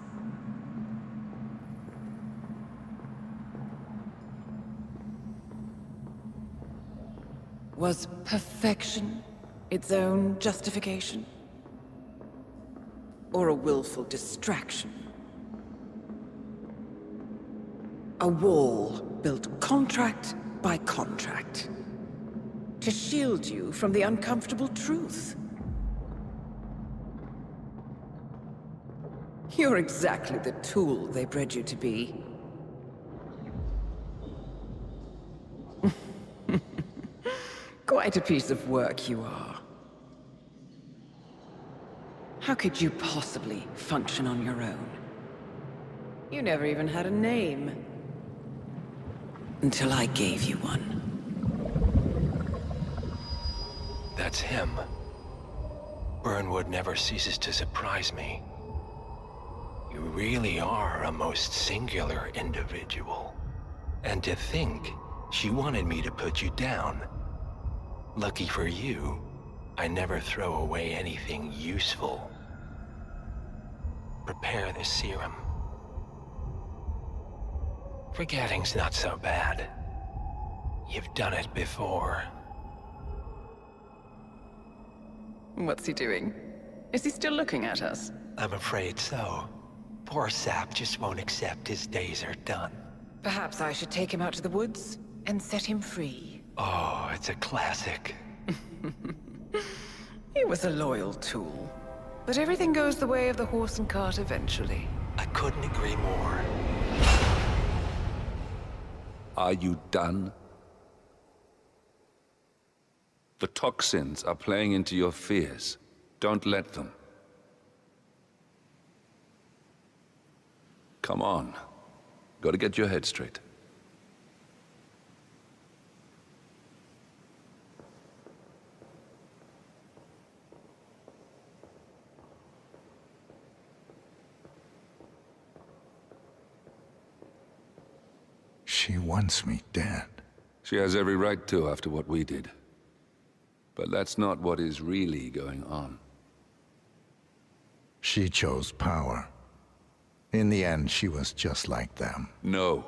Was perfection its own justification? Or a willful distraction? A wall built contract by contract to shield you from the uncomfortable truth. You're exactly the tool they bred you to be. Quite a piece of work you are. How could you possibly function on your own? You never even had a name. Until I gave you one. That's him. Burnwood never ceases to surprise me. You really are a most singular individual. And to think she wanted me to put you down. Lucky for you, I never throw away anything useful. Prepare the serum. Forgetting's not so bad. You've done it before. What's he doing? Is he still looking at us? I'm afraid so. Poor sap just won't accept his days are done. Perhaps I should take him out to the woods and set him free. Oh, it's a classic. He was a loyal tool. But everything goes the way of the horse and cart eventually. I couldn't agree more. Are you done? The toxins are playing into your fears. Don't let them. Come on. Gotta get your head straight. she wants me dead. She has every right to after what we did. But that's not what is really going on. She chose power. In the end, she was just like them. No.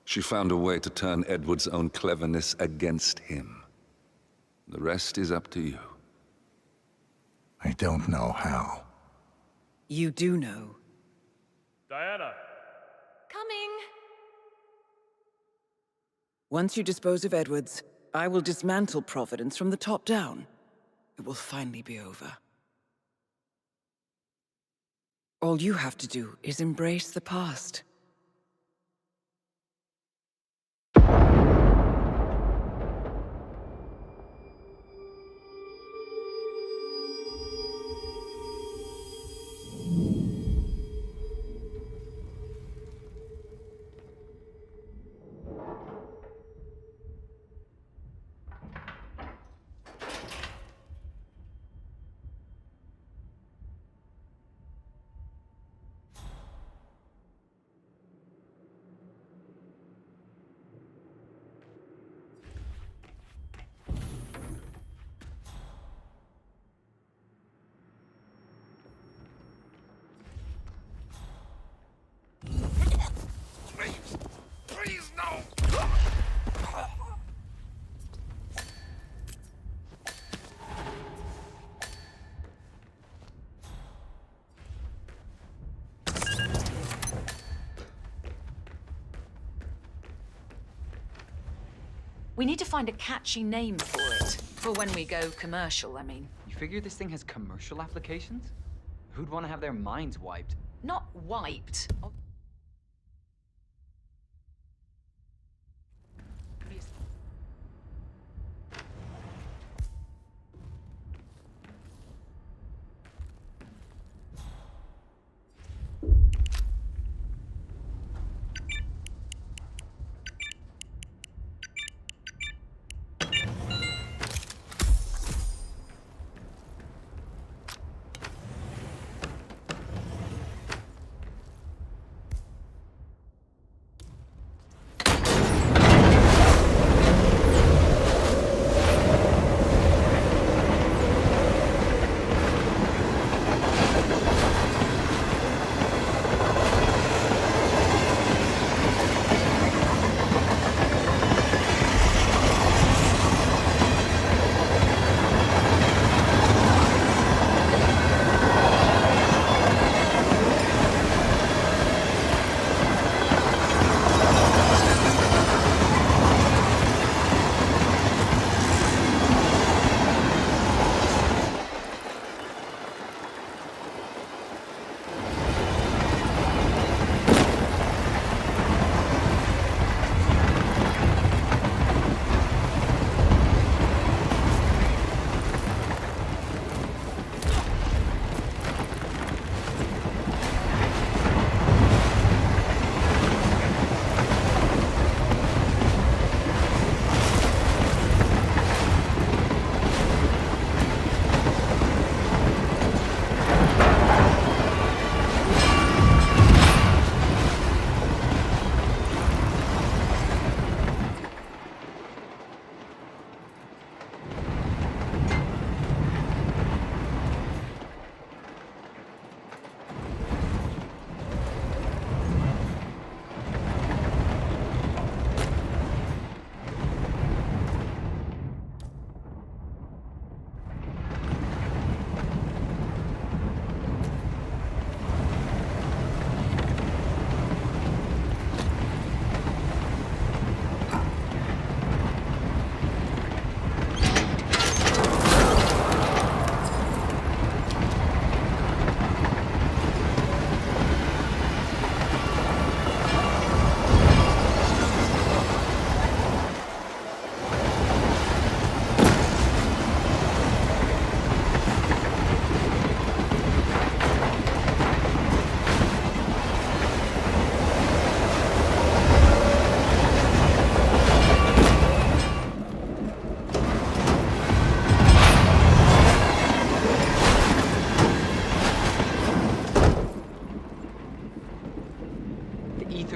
She found a way to turn Edward's own cleverness against him. The rest is up to you. I don't know how. You do know. Diana! Coming! Once you dispose of Edwards, I will dismantle Providence from the top down. It will finally be over. All you have to do is embrace the past. Please, no! We need to find a catchy name for it. For when we go commercial, I mean. You figure this thing has commercial applications? Who'd want to have their minds wiped? Not wiped.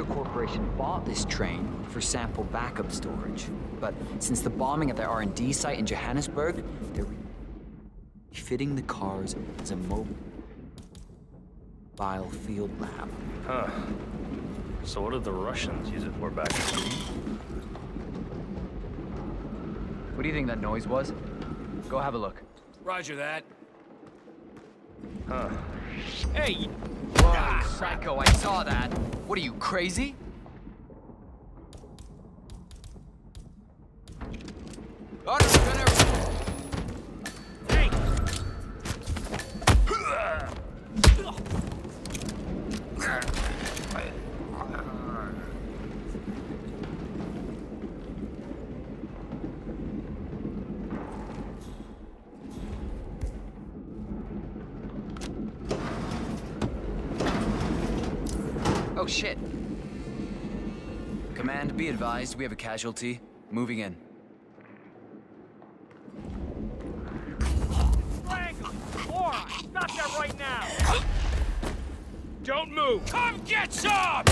Corporation bought this train for sample backup storage. But since the bombing at their R&D site in Johannesburg, they're refitting the cars as a mobile field lab. Huh. So what did the Russians use it for back then? What do you think that noise was? Go have a look. Roger that. Huh. Hey! Whoa, psycho, I saw that. What are you, crazy? Oh, shit. Command, be advised, we have a casualty. Moving in. Alright, stop that right now! Don't move! Come get some!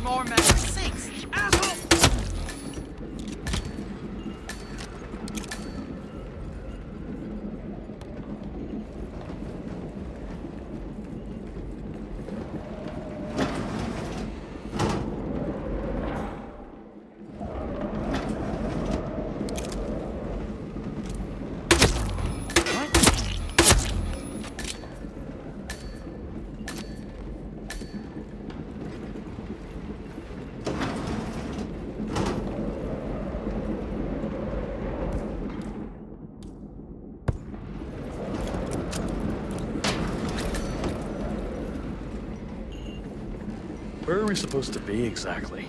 More men. Sakes, asshole! Where are we supposed to be exactly?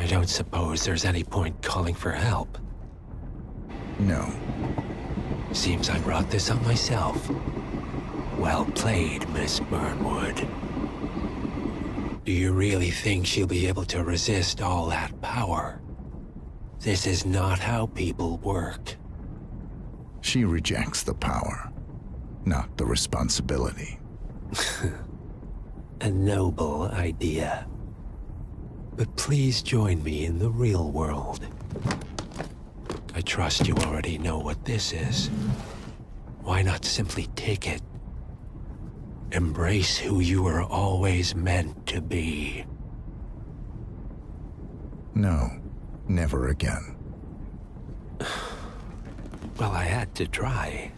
I don't suppose there's any point calling for help. No. Seems I brought this up myself. Well played, Miss Burnwood. Do you really think she'll be able to resist all that power? This is not how people work. She rejects the power, not the responsibility. A noble idea. But please join me in the real world. I trust you already know what this is. Why not simply take it? Embrace who you were always meant to be. No, never again. Well, I had to try.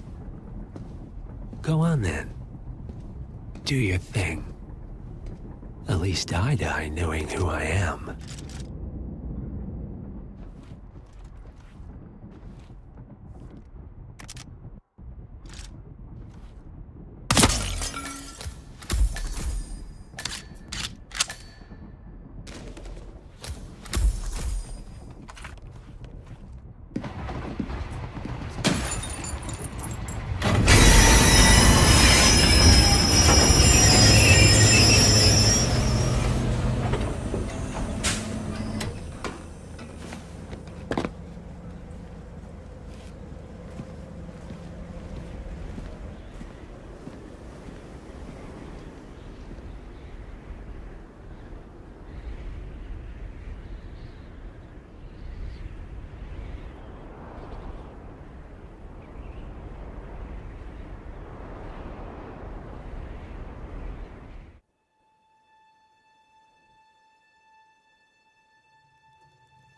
Go on then. Do your thing. At least I die knowing who I am.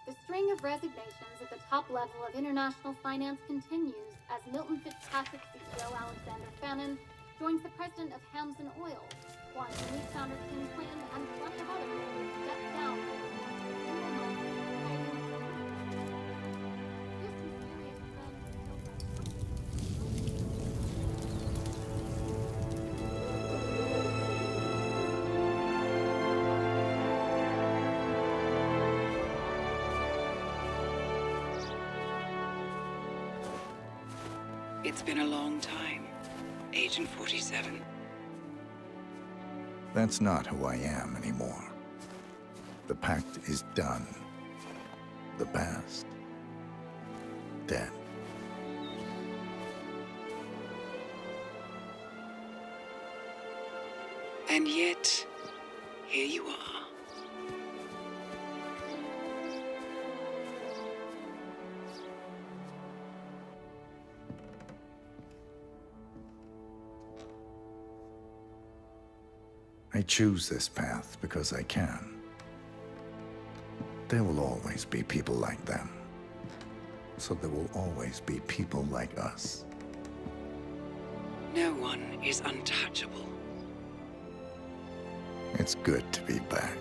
The string of resignations at the top level of international finance continues as Milton Fitzpatrick CEO Alexander Fannin joins the president of Hamson Oil, Quantum Leap founder King Quinn, and plenty of other people step down. It's been a long time, Agent 47. That's not who I am anymore. The pact is done. The past, dead. And yet, here you are. I choose this path because I can. There will always be people like them. So there will always be people like us. No one is untouchable. It's good to be back.